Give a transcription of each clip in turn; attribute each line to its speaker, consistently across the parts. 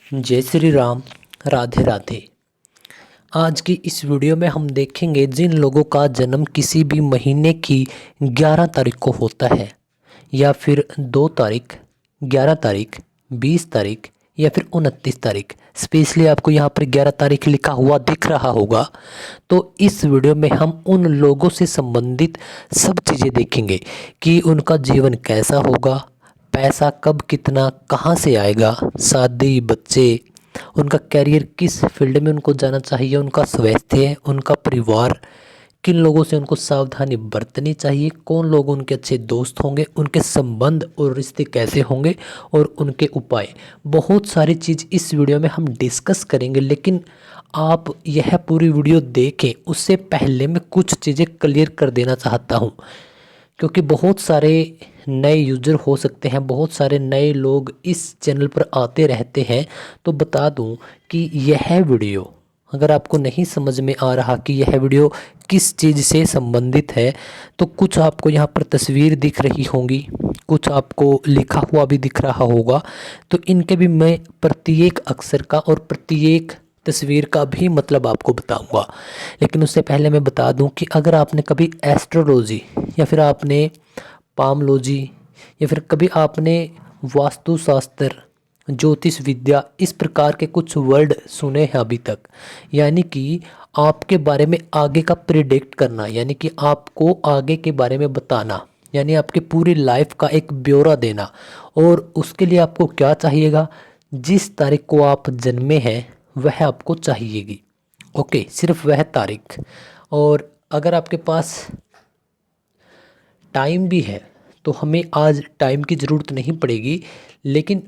Speaker 1: जय श्री राम। राधे राधे। आज की इस वीडियो में हम देखेंगे जिन लोगों का जन्म किसी भी महीने की 11 तारीख को होता है या फिर 2 तारीख, 11 तारीख, 20 तारीख या फिर 29 तारीख। स्पेशली आपको यहाँ पर 11 तारीख लिखा हुआ दिख रहा होगा। तो इस वीडियो में हम उन लोगों से संबंधित सब चीज़ें देखेंगे कि उनका जीवन कैसा होगा, पैसा कब कितना कहाँ से आएगा, शादी, बच्चे, उनका करियर किस फील्ड में उनको जाना चाहिए, उनका स्वास्थ्य, उनका परिवार, किन लोगों से उनको सावधानी बरतनी चाहिए, कौन लोग उनके अच्छे दोस्त होंगे, उनके संबंध और रिश्ते कैसे होंगे और उनके उपाय। बहुत सारी चीज़ इस वीडियो में हम डिस्कस करेंगे, लेकिन आप यह पूरी वीडियो देखें उससे पहले मैं कुछ चीज़ें क्लियर कर देना चाहता हूँ, क्योंकि बहुत सारे नए यूज़र हो सकते हैं, बहुत सारे नए लोग इस चैनल पर आते रहते हैं। तो बता दूं कि यह वीडियो अगर आपको नहीं समझ में आ रहा कि यह वीडियो किस चीज़ से संबंधित है, तो कुछ आपको यहाँ पर तस्वीर दिख रही होंगी, कुछ आपको लिखा हुआ भी दिख रहा होगा। तो इनके भी मैं प्रत्येक अक्षर का और प्रत्येक तस्वीर का भी मतलब आपको बताऊंगा। लेकिन उससे पहले मैं बता दूं कि अगर आपने कभी एस्ट्रोलॉजी या फिर आपने पामोलॉजी या फिर कभी आपने वास्तुशास्त्र, ज्योतिष विद्या, इस प्रकार के कुछ वर्ड सुने हैं अभी तक, यानी कि आपके बारे में आगे का प्रिडिक्ट करना, यानी कि आपको आगे के बारे में बताना, यानी आपकी पूरी लाइफ का एक ब्यौरा देना। और उसके लिए आपको क्या चाहिएगा, जिस तारीख को आप जन्मे हैं वह आपको चाहिएगी। ओके, सिर्फ वह तारीख। और अगर आपके पास टाइम भी है तो हमें आज टाइम की ज़रूरत नहीं पड़ेगी, लेकिन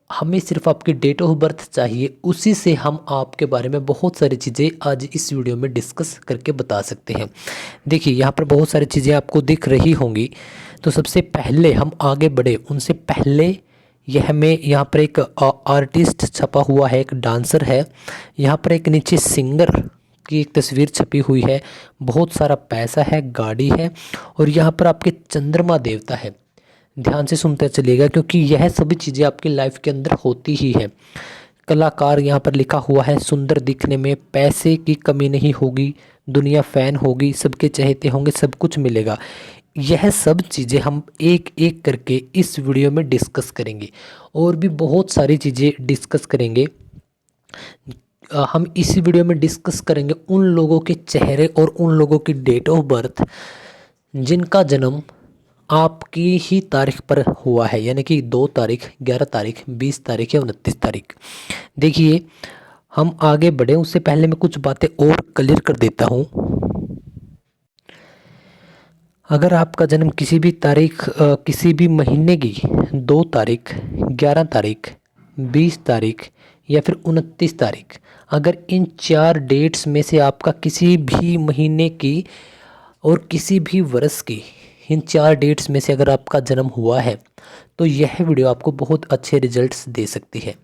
Speaker 1: हमें सिर्फ आपकी डेट ऑफ बर्थ चाहिए। उसी से हम आपके बारे में बहुत सारी चीज़ें आज इस वीडियो में डिस्कस करके बता सकते हैं। देखिए, यहाँ पर बहुत सारी चीज़ें आपको दिख रही होंगी। तो सबसे पहले हम आगे बढ़े उनसे पहले यह में यहाँ पर एक आर्टिस्ट छपा हुआ है, एक डांसर है, यहाँ पर एक नीचे सिंगर की एक तस्वीर छपी हुई है, बहुत सारा पैसा है, गाड़ी है, और यहाँ पर आपके चंद्रमा देवता है। ध्यान से सुनते चलिएगा, क्योंकि यह सभी चीज़ें आपकी लाइफ के अंदर होती ही है। कलाकार यहाँ पर लिखा हुआ है, सुंदर दिखने में, पैसे की कमी नहीं होगी, दुनिया फ़ैन होगी, सबके चहेते होंगे, सब कुछ मिलेगा। यह सब चीज़ें हम एक एक करके इस वीडियो में डिस्कस करेंगे, और भी बहुत सारी चीज़ें डिस्कस करेंगे। हम इसी वीडियो में डिस्कस करेंगे उन लोगों के चेहरे और उन लोगों की डेट ऑफ बर्थ जिनका जन्म आपकी ही तारीख पर हुआ है, यानी कि 2 तारीख, 11 तारीख, 20 तारीख या 29 तारीख। देखिए, हम आगे बढ़े उससे पहले मैं कुछ बातें और क्लियर कर देता हूँ। अगर आपका जन्म किसी भी तारीख, किसी भी महीने की 2 तारीख, 11 तारीख, 20 तारीख या फिर 29 तारीख, अगर इन 4 डेट्स में से आपका किसी भी महीने की और किसी भी वर्ष की इन 4 डेट्स में से अगर आपका जन्म हुआ है, तो यह वीडियो आपको बहुत अच्छे रिजल्ट्स दे सकती है।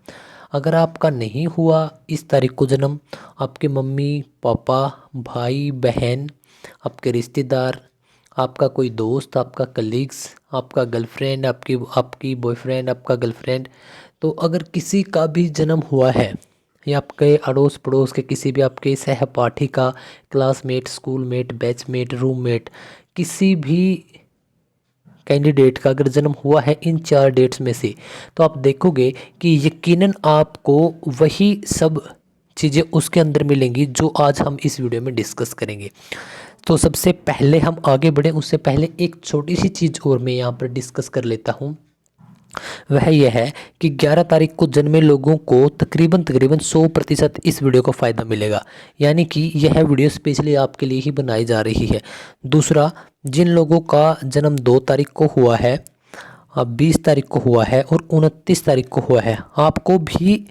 Speaker 1: अगर आपका नहीं हुआ इस तारीख को जन्म, आपके मम्मी पापा, भाई बहन, आपके रिश्तेदार, आपका कोई दोस्त, आपका कलीग्स, आपका गर्लफ्रेंड, आपकी आपकी बॉयफ्रेंड, आपका गर्लफ्रेंड, तो अगर किसी का भी जन्म हुआ है या आपके अड़ोस पड़ोस के किसी भी आपके सहपाठी का, क्लासमेट, स्कूलमेट, बैचमेट, रूममेट, किसी भी कैंडिडेट का अगर जन्म हुआ है इन 4 डेट्स में से, तो आप देखोगे कि यकीनन आपको वही सब चीज़ें उसके अंदर मिलेंगी जो आज हम इस वीडियो में डिस्कस करेंगे। तो सबसे पहले हम आगे बढ़ें उससे पहले एक छोटी सी चीज़ और मैं यहाँ पर डिस्कस कर लेता हूँ। वह यह है कि 11 तारीख को जन्मे लोगों को तकरीबन 100% इस वीडियो का फ़ायदा मिलेगा, यानी कि यह वीडियो स्पेशली आपके लिए ही बनाई जा रही है। दूसरा, जिन लोगों का जन्म 2 तारीख को हुआ है, 20 तारीख को हुआ है और 29 तारीख को हुआ है, आपको भी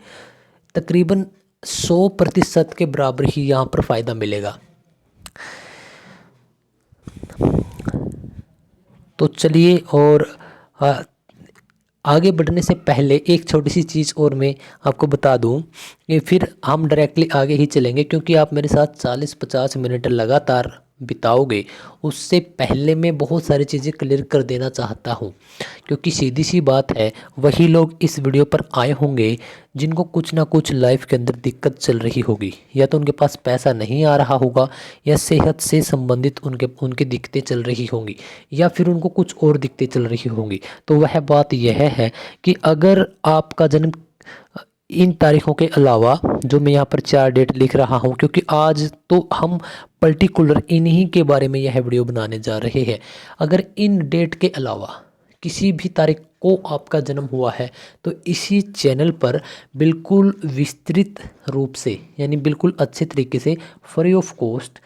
Speaker 1: तकरीबन 100% के बराबर ही यहाँ पर फ़ायदा मिलेगा। तो चलिए, और आगे बढ़ने से पहले एक छोटी सी चीज़ और मैं आपको बता दूं कि फिर हम डायरेक्टली आगे ही चलेंगे, क्योंकि आप मेरे साथ 40-50 मिनट लगातार बिताओगे उससे पहले मैं बहुत सारी चीज़ें क्लियर कर देना चाहता हूँ, क्योंकि सीधी सी बात है वही लोग इस वीडियो पर आए होंगे जिनको कुछ ना कुछ लाइफ के अंदर दिक्कत चल रही होगी, या तो उनके पास पैसा नहीं आ रहा होगा, या सेहत से संबंधित उनकी दिक्कतें चल रही होंगी, या फिर उनको कुछ और दिक्कतें चल रही होंगी। तो वह बात यह है कि अगर आपका जन्म इन तारीखों के अलावा, जो मैं यहाँ पर 4 डेट लिख रहा हूँ, क्योंकि आज तो हम पर्टिकुलर इन्हीं के बारे में यह वीडियो बनाने जा रहे हैं। अगर इन डेट के अलावा किसी भी तारीख को आपका जन्म हुआ है तो इसी चैनल पर बिल्कुल विस्तृत रूप से, यानी बिल्कुल अच्छे तरीके से फ्री ऑफ कॉस्ट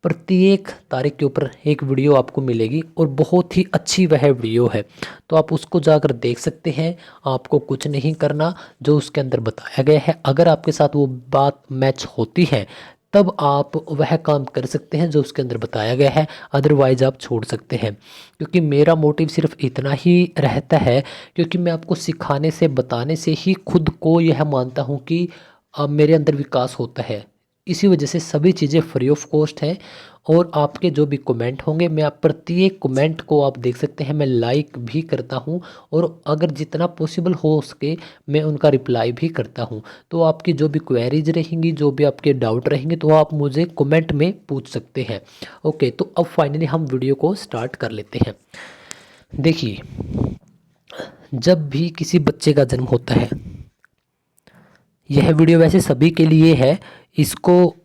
Speaker 1: प्रत्येक तारीख के ऊपर एक वीडियो आपको मिलेगी, और बहुत ही अच्छी वह वीडियो है। तो आप उसको जाकर देख सकते हैं। आपको कुछ नहीं करना, जो उसके अंदर बताया गया है, अगर आपके साथ वो बात मैच होती है तब आप वह काम कर सकते हैं जो उसके अंदर बताया गया है, अदरवाइज आप छोड़ सकते हैं। क्योंकि मेरा मोटिव सिर्फ इतना ही रहता है, क्योंकि मैं आपको सिखाने से, बताने से ही खुद को यह मानता हूँ कि अब मेरे अंदर विकास होता है। इसी वजह से सभी चीज़ें फ्री ऑफ कॉस्ट है, और आपके जो भी कमेंट होंगे, मैं आप प्रत्येक कमेंट को आप देख सकते हैं, मैं लाइक भी करता हूं, और अगर जितना पॉसिबल हो सके मैं उनका रिप्लाई भी करता हूं। तो आपकी जो भी क्वेरीज रहेंगी, जो भी आपके डाउट रहेंगे, तो आप मुझे कमेंट में पूछ सकते हैं। ओके, तो अब फाइनली हम वीडियो को स्टार्ट कर लेते हैं। देखिए, जब भी किसी बच्चे का जन्म होता है, यह वीडियो वैसे सभी के लिए है, इसको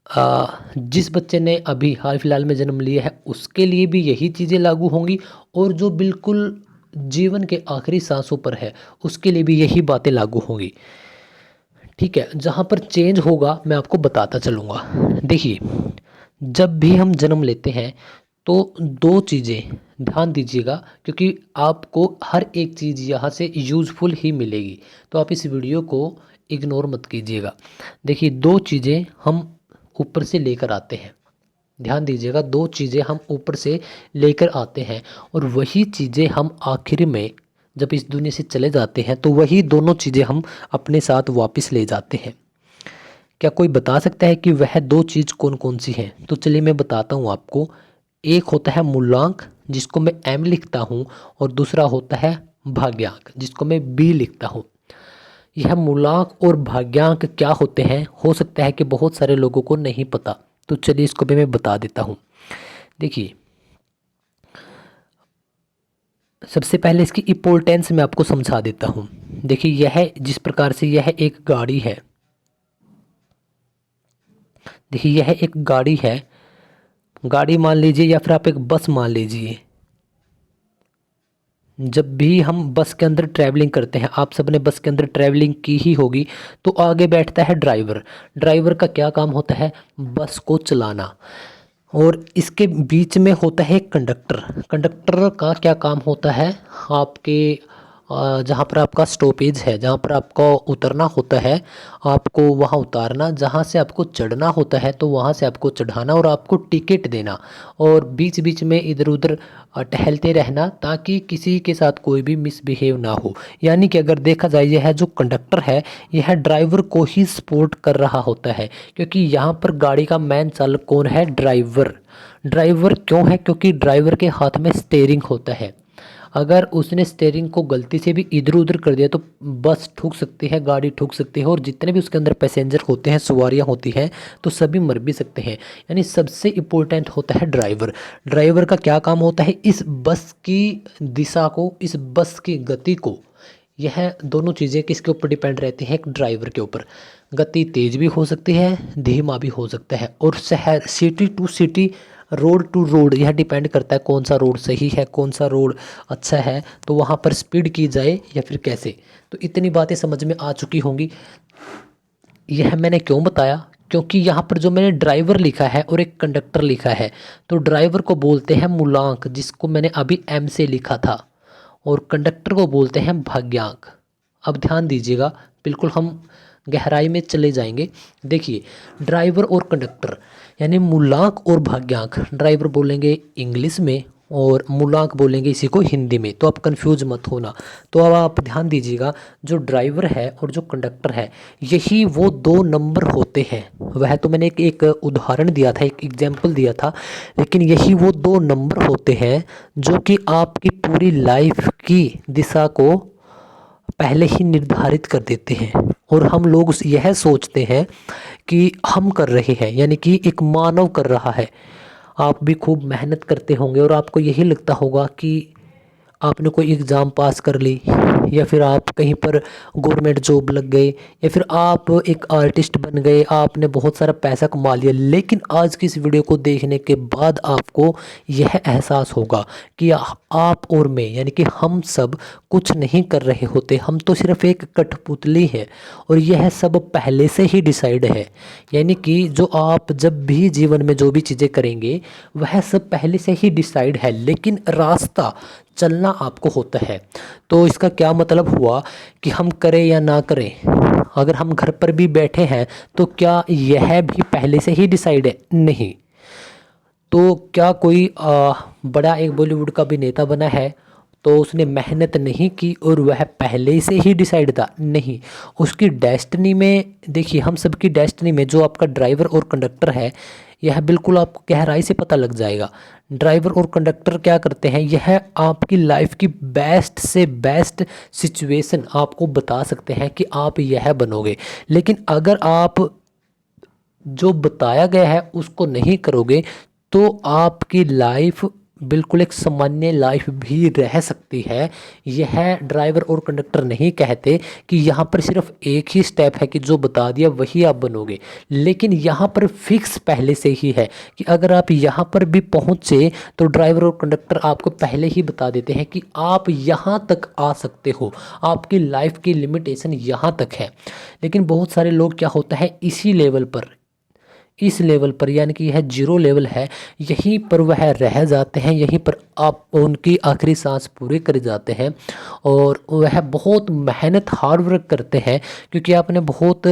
Speaker 1: जिस बच्चे ने अभी हाल फिलहाल में जन्म लिया है उसके लिए भी यही चीज़ें लागू होंगी, और जो बिल्कुल जीवन के आखिरी सांसों पर है उसके लिए भी यही बातें लागू होंगी। ठीक है, जहाँ पर चेंज होगा मैं आपको बताता चलूँगा। देखिए, जब भी हम जन्म लेते हैं तो 2 चीज़ें ध्यान दीजिएगा, क्योंकि आपको हर एक चीज़ यहाँ से यूज़फुल ही मिलेगी, तो आप इस वीडियो को इग्नोर मत कीजिएगा। देखिए, 2 चीज़ें हम ऊपर से लेकर आते हैं। ध्यान दीजिएगा, 2 चीज़ें हम ऊपर से लेकर आते हैं, और वही चीज़ें हम आखिर में जब इस दुनिया से चले जाते हैं तो वही दोनों चीज़ें हम अपने साथ वापस ले जाते हैं। क्या कोई बता सकता है कि वह 2 चीज़ कौन कौन सी हैं? तो चलिए मैं बताता हूँ आपको। एक होता है मूलांक, जिसको मैं एम लिखता हूँ, और दूसरा होता है भाग्यांक, जिसको मैं बी लिखता हूँ। यह मूलांक और भाग्यांक क्या होते हैं, हो सकता है कि बहुत सारे लोगों को नहीं पता, तो चलिए इसको भी मैं बता देता हूँ। देखिए, सबसे पहले इसकी इम्पोर्टेंस मैं आपको समझा देता हूँ। देखिए, यह जिस प्रकार से यह एक गाड़ी है, देखिए यह एक गाड़ी है, गाड़ी मान लीजिए, या फिर आप एक बस मान लीजिए। जब भी हम बस के अंदर ट्रैवलिंग करते हैं, आप सबने बस के अंदर ट्रैवलिंग की ही होगी, तो आगे बैठता है ड्राइवर। ड्राइवर का क्या काम होता है? बस को चलाना। और इसके बीच में होता है कंडक्टर। कंडक्टर का क्या काम होता है? आपके जहाँ पर आपका स्टॉपेज है, जहाँ पर आपको उतरना होता है, आपको वहाँ उतारना, जहाँ से आपको चढ़ना होता है तो वहाँ से आपको चढ़ाना, और आपको टिकट देना, और बीच बीच में इधर उधर टहलते रहना, ताकि किसी के साथ कोई भी मिसबिहेव ना हो। यानी कि अगर देखा जाए, यह जो कंडक्टर है यह ड्राइवर को ही सपोर्ट कर रहा होता है, क्योंकि यहाँ पर गाड़ी का मेन चालक कौन है? ड्राइवर। ड्राइवर क्यों है? क्योंकि ड्राइवर के हाथ में स्टीयरिंग होता है। अगर उसने स्टीयरिंग को गलती से भी इधर उधर कर दिया तो बस ठुक सकती है, गाड़ी ठुक सकती है, और जितने भी उसके अंदर पैसेंजर होते हैं, सवारियां होती हैं, तो सभी मर भी सकते हैं। यानी सबसे इम्पोर्टेंट होता है ड्राइवर। ड्राइवर का क्या काम होता है? इस बस की दिशा को, इस बस की गति को, यह दोनों चीज़ें किसके ऊपर डिपेंड रहती हैं? एक ड्राइवर के ऊपर। गति तेज भी हो सकती है, धीमा भी हो सकता है, और शहर, city to city, road to road, यह डिपेंड करता है कौन सा रोड सही है, कौन सा रोड अच्छा है, तो वहाँ पर स्पीड की जाए या फिर कैसे। तो इतनी बातें समझ में आ चुकी होंगी। यह मैंने क्यों बताया? क्योंकि यहाँ पर जो मैंने ड्राइवर लिखा है और एक कंडक्टर लिखा है, तो ड्राइवर को बोलते हैं मूलांक, जिसको मैंने अभी एम से लिखा था, और कंडक्टर को बोलते हैं भाग्यांक। अब ध्यान दीजिएगा, बिल्कुल हम गहराई में चले जाएंगे। देखिए, ड्राइवर और कंडक्टर, यानी मूलांक और भाग्यांक, ड्राइवर बोलेंगे इंग्लिश में और मूलांक बोलेंगे इसी को हिंदी में, तो आप कंफ्यूज मत होना। तो अब आप ध्यान दीजिएगा, जो ड्राइवर है और जो कंडक्टर है यही वो दो नंबर होते हैं। वह तो मैंने एक उदाहरण दिया था, एक एग्जाम्पल दिया था, लेकिन यही वो दो नंबर होते हैं जो कि आपकी पूरी लाइफ की दिशा को पहले ही निर्धारित कर देते हैं। और हम लोग यह सोचते हैं कि हम कर रहे हैं, यानी कि एक मानव कर रहा है। आप भी खूब मेहनत करते होंगे और आपको यही लगता होगा कि आपने कोई एग्ज़ाम पास कर ली, या फिर आप कहीं पर गवर्नमेंट जॉब लग गए, या फिर आप एक आर्टिस्ट बन गए, आपने बहुत सारा पैसा कमा लिया। लेकिन आज की इस वीडियो को देखने के बाद आपको यह एहसास होगा कि आप और मैं, यानी कि हम सब कुछ नहीं कर रहे होते, हम तो सिर्फ एक कठपुतली है। और यह सब पहले से ही डिसाइड है, यानी कि जो आप जब भी जीवन में जो भी चीज़ें करेंगे वह सब पहले से ही डिसाइड है, लेकिन रास्ता चलना आपको होता है। तो इसका क्या मतलब हुआ कि हम करें या ना करें, अगर हम घर पर भी बैठे हैं तो क्या यह भी पहले से ही डिसाइड है? नहीं। तो क्या कोई बड़ा एक बॉलीवुड का अभिनेता बना है तो उसने मेहनत नहीं की और वह पहले से ही डिसाइड था? नहीं। उसकी डेस्टिनी में, देखिए हम सबकी डेस्टिनी में जो आपका ड्राइवर और कंडक्टर है, यह बिल्कुल आपको गहराई से पता लग जाएगा। ड्राइवर और कंडक्टर क्या करते हैं, यह आपकी लाइफ की बेस्ट से बेस्ट सिचुएशन आपको बता सकते हैं कि आप यह बनोगे। लेकिन अगर आप जो बताया गया है उसको नहीं करोगे तो आपकी लाइफ बिल्कुल एक सामान्य लाइफ भी रह सकती है। यह ड्राइवर और कंडक्टर नहीं कहते कि यहाँ पर सिर्फ एक ही स्टेप है कि जो बता दिया वही आप बनोगे, लेकिन यहाँ पर फिक्स पहले से ही है कि अगर आप यहाँ पर भी पहुँचे तो ड्राइवर और कंडक्टर आपको पहले ही बता देते हैं कि आप यहाँ तक आ सकते हो, आपकी लाइफ की लिमिटेशन यहाँ तक है। लेकिन बहुत सारे लोग क्या होता है, इसी लेवल पर, इस लेवल पर, यानी कि यह जीरो लेवल है, यहीं पर वह रह जाते हैं, यहीं पर आप उनकी आखिरी सांस पूरी कर जाते हैं। और वह बहुत मेहनत हार्ड वर्क करते हैं, क्योंकि आपने बहुत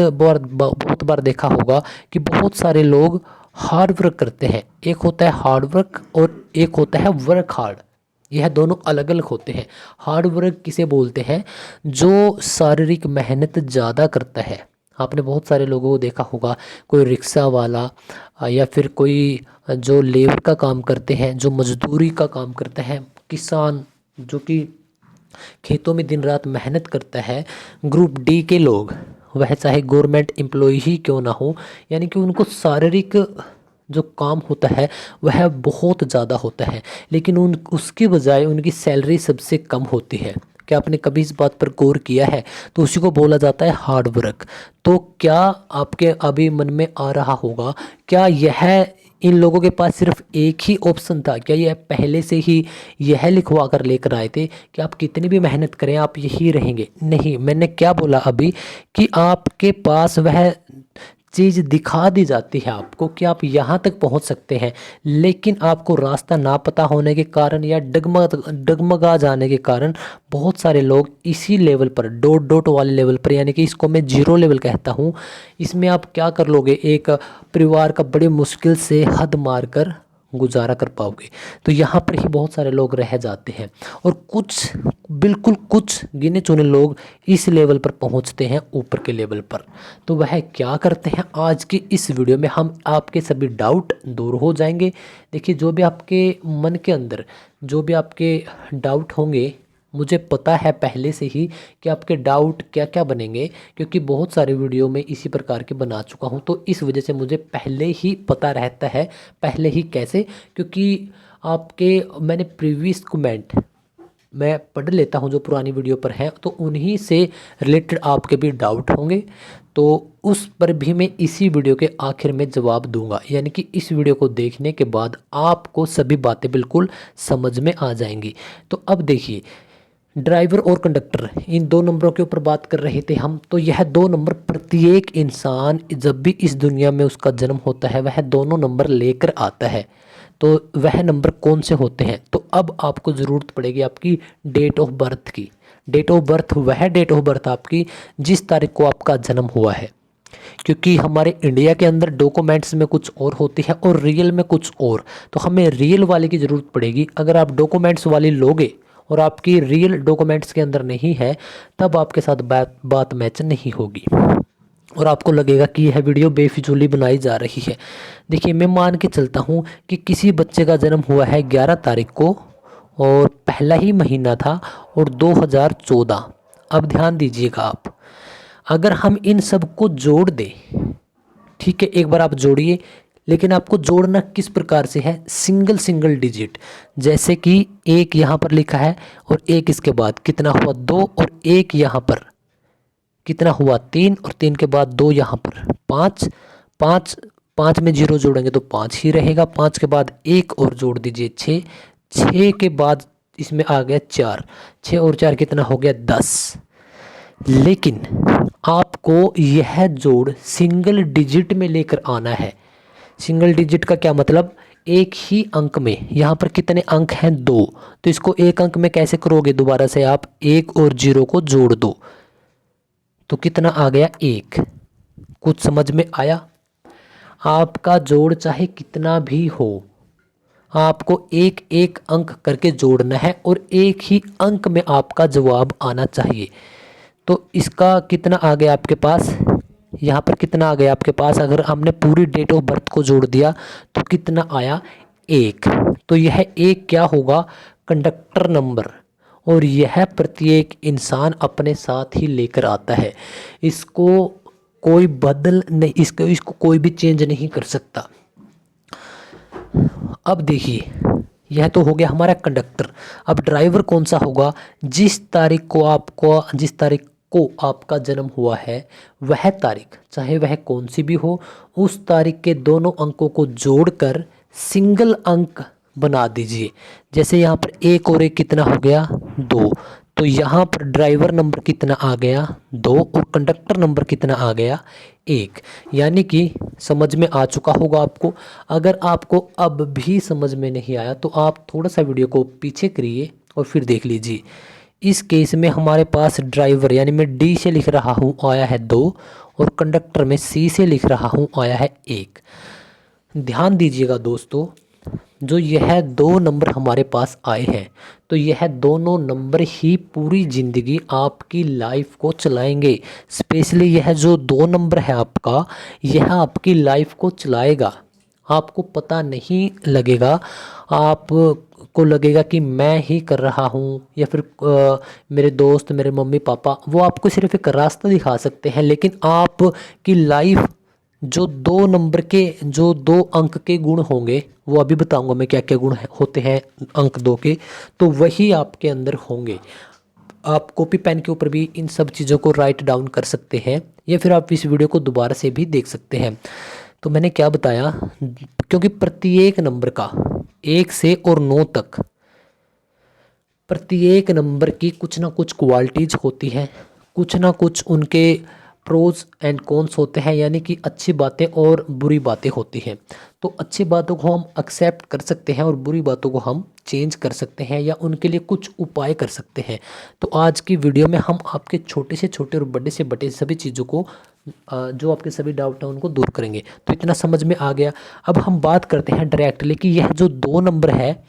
Speaker 1: बार देखा होगा कि बहुत सारे लोग हार्ड वर्क करते हैं। एक होता है हार्ड वर्क और एक होता है वर्क हार्ड, यह दोनों अलग अलग होते हैं। हार्ड वर्क किसे बोलते हैं? जो शारीरिक मेहनत ज़्यादा करता है। आपने बहुत सारे लोगों को देखा होगा, कोई रिक्शा वाला या फिर कोई जो लेबर का काम करते हैं, जो मजदूरी का काम करते हैं, किसान जो कि खेतों में दिन रात मेहनत करता है, ग्रुप डी के लोग, वह चाहे गवर्नमेंट एम्प्लॉय ही क्यों ना हो, यानी कि उनको शारीरिक जो काम होता है वह बहुत ज़्यादा होता है, लेकिन उसकी बजाय उनकी सैलरी सबसे कम होती है। क्या आपने कभी इस बात पर गौर किया है? तो उसी को बोला जाता है हार्ड वर्क। तो क्या आपके अभी मन में आ रहा होगा, क्या यह इन लोगों के पास सिर्फ एक ही ऑप्शन था? क्या यह पहले से ही यह लिखवा कर लेकर आए थे कि आप कितनी भी मेहनत करें आप यही रहेंगे? नहीं, मैंने क्या बोला अभी कि आपके पास वह चीज़ दिखा दी जाती है आपको कि आप यहाँ तक पहुँच सकते हैं, लेकिन आपको रास्ता ना पता होने के कारण या डगमगा जाने के कारण बहुत सारे लोग इसी लेवल पर, डॉट डॉट वाले लेवल पर, यानी कि इसको मैं जीरो लेवल कहता हूँ, इसमें आप क्या कर लोगे, एक परिवार का बड़ी मुश्किल से हद मार कर गुजारा कर पाओगे। तो यहाँ पर ही बहुत सारे लोग रह जाते हैं और कुछ, बिल्कुल कुछ गिने चुने लोग इस लेवल पर पहुँचते हैं, ऊपर के लेवल पर। तो वह क्या करते हैं, आज की इस वीडियो में हम आपके सभी डाउट दूर हो जाएंगे। देखिए, जो भी आपके मन के अंदर जो भी आपके डाउट होंगे, मुझे पता है पहले से ही कि आपके डाउट क्या क्या बनेंगे, क्योंकि बहुत सारे वीडियो में इसी प्रकार के बना चुका हूं। तो इस वजह से मुझे पहले ही पता रहता है, पहले ही कैसे, क्योंकि आपके मैंने प्रीवियस कमेंट मैं पढ़ लेता हूं जो पुरानी वीडियो पर हैं, तो उन्हीं से रिलेटेड आपके भी डाउट होंगे, तो उस पर भी मैं इसी वीडियो के आखिर में जवाब दूंगा। यानी कि इस वीडियो को देखने के बाद आपको सभी बातें बिल्कुल समझ में आ जाएंगी। तो अब देखिए, ड्राइवर और कंडक्टर, इन दो नंबरों के ऊपर बात कर रहे थे हम। तो यह दो नंबर प्रत्येक इंसान जब भी इस दुनिया में उसका जन्म होता है वह दोनों नंबर लेकर आता है। तो वह नंबर कौन से होते हैं? तो अब आपको ज़रूरत पड़ेगी आपकी डेट ऑफ बर्थ की। डेट ऑफ बर्थ, वह डेट ऑफ बर्थ आपकी जिस तारीख को आपका जन्म हुआ है। क्योंकि हमारे इंडिया के अंदर डॉक्यूमेंट्स में कुछ और होती है और रियल में कुछ और। तो हमें रियल वाले की ज़रूरत पड़ेगी। अगर आप डॉक्यूमेंट्स वाली लोगे और आपकी रियल डॉक्यूमेंट्स के अंदर नहीं है, तब आपके साथ बात मैच नहीं होगी और आपको लगेगा कि यह वीडियो बेफिजूली बनाई जा रही है। देखिए, मैं मान के चलता हूँ कि किसी बच्चे का जन्म हुआ है 11 तारीख को और पहला ही महीना था और 2014। अब ध्यान दीजिएगा आप, अगर हम इन सब को जोड़ दें, ठीक है, एक बार आप जोड़िए, लेकिन आपको जोड़ना किस प्रकार से है, सिंगल सिंगल डिजिट। जैसे कि एक यहाँ पर लिखा है और एक इसके बाद कितना हुआ 2, और एक यहाँ पर कितना हुआ 3, और 3 के बाद 2 यहाँ पर 5। 5 5 में 0 जोड़ेंगे तो 5 ही रहेगा। 5 के बाद 1 और जोड़ दीजिए 6। 6 के बाद इसमें आ गया 4। 6 और 4 कितना हो गया 10। लेकिन आपको यह जोड़ सिंगल डिजिट में लेकर आना है। सिंगल डिजिट का क्या मतलब, एक ही अंक में। यहाँ पर कितने अंक हैं 2, तो इसको एक अंक में कैसे करोगे, दोबारा से आप 1 और 0 को जोड़ दो तो कितना आ गया 1। कुछ समझ में आया? आपका जोड़ चाहे कितना भी हो, आपको एक एक अंक करके जोड़ना है और एक ही अंक में आपका जवाब आना चाहिए। तो इसका कितना आ गया आपके पास, यहाँ पर कितना आ गया आपके पास, अगर हमने पूरी डेट ऑफ बर्थ को जोड़ दिया तो कितना आया 1। तो यह एक क्या होगा, कंडक्टर नंबर, और यह प्रत्येक इंसान अपने साथ ही लेकर आता है। इसको कोई बदल नहीं, इसको कोई भी चेंज नहीं कर सकता। अब देखिए, यह तो हो गया हमारा कंडक्टर। अब ड्राइवर कौन सा होगा, जिस तारीख को आपका जन्म हुआ है, वह तारीख चाहे वह कौन सी भी हो, उस तारीख के दोनों अंकों को जोड़कर सिंगल अंक बना दीजिए। जैसे यहाँ पर 1 और 1 कितना हो गया 2, तो यहाँ पर ड्राइवर नंबर कितना आ गया 2 और कंडक्टर नंबर कितना आ गया 1। यानी कि समझ में आ चुका होगा आपको। अगर आपको अब भी समझ में नहीं आया तो आप थोड़ा सा वीडियो को पीछे करिए और फिर देख लीजिए। इस केस में हमारे पास ड्राइवर यानी मैं डी से लिख रहा हूँ आया है 2 और कंडक्टर में सी से लिख रहा हूँ आया है 1। ध्यान दीजिएगा दोस्तों, जो यह 2 नंबर हमारे पास आए हैं, तो यह दोनों नंबर ही पूरी ज़िंदगी आपकी लाइफ को चलाएंगे। स्पेशली यह जो 2 नंबर है आपका, यह आपकी लाइफ को चलाएगा। आपको पता नहीं लगेगा, आपको लगेगा कि मैं ही कर रहा हूँ या फिर मेरे दोस्त, मेरे मम्मी पापा, वो आपको सिर्फ एक रास्ता दिखा सकते हैं, लेकिन आपकी लाइफ जो 2 नंबर के, जो 2 अंक के गुण होंगे, वो अभी बताऊंगा मैं क्या क्या गुण होते हैं अंक 2 के, तो वही आपके अंदर होंगे। आप कॉपी पेन के ऊपर भी इन सब चीज़ों को राइट डाउन कर सकते हैं या फिर आप इस वीडियो को दोबारा से भी देख सकते हैं। तो मैंने क्या बताया, क्योंकि प्रत्येक नंबर का 1 से और 9 तक प्रत्येक नंबर की कुछ ना कुछ क्वालिटीज़ होती हैं, कुछ ना कुछ उनके प्रोज एंड कॉन्स होते हैं, यानी कि अच्छी बातें और बुरी बातें होती हैं। तो अच्छी बातों को हम एक्सेप्ट कर सकते हैं और बुरी बातों को हम चेंज कर सकते हैं या उनके लिए कुछ उपाय कर सकते हैं। तो आज की वीडियो में हम आपके छोटे से छोटे और बड़े से बड़े सभी चीज़ों को, जो आपके सभी डाउट हैं उनको दूर करेंगे। तो इतना समझ में आ गया। अब हम बात करते हैं डायरेक्टली कि यह जो 2 नंबर है,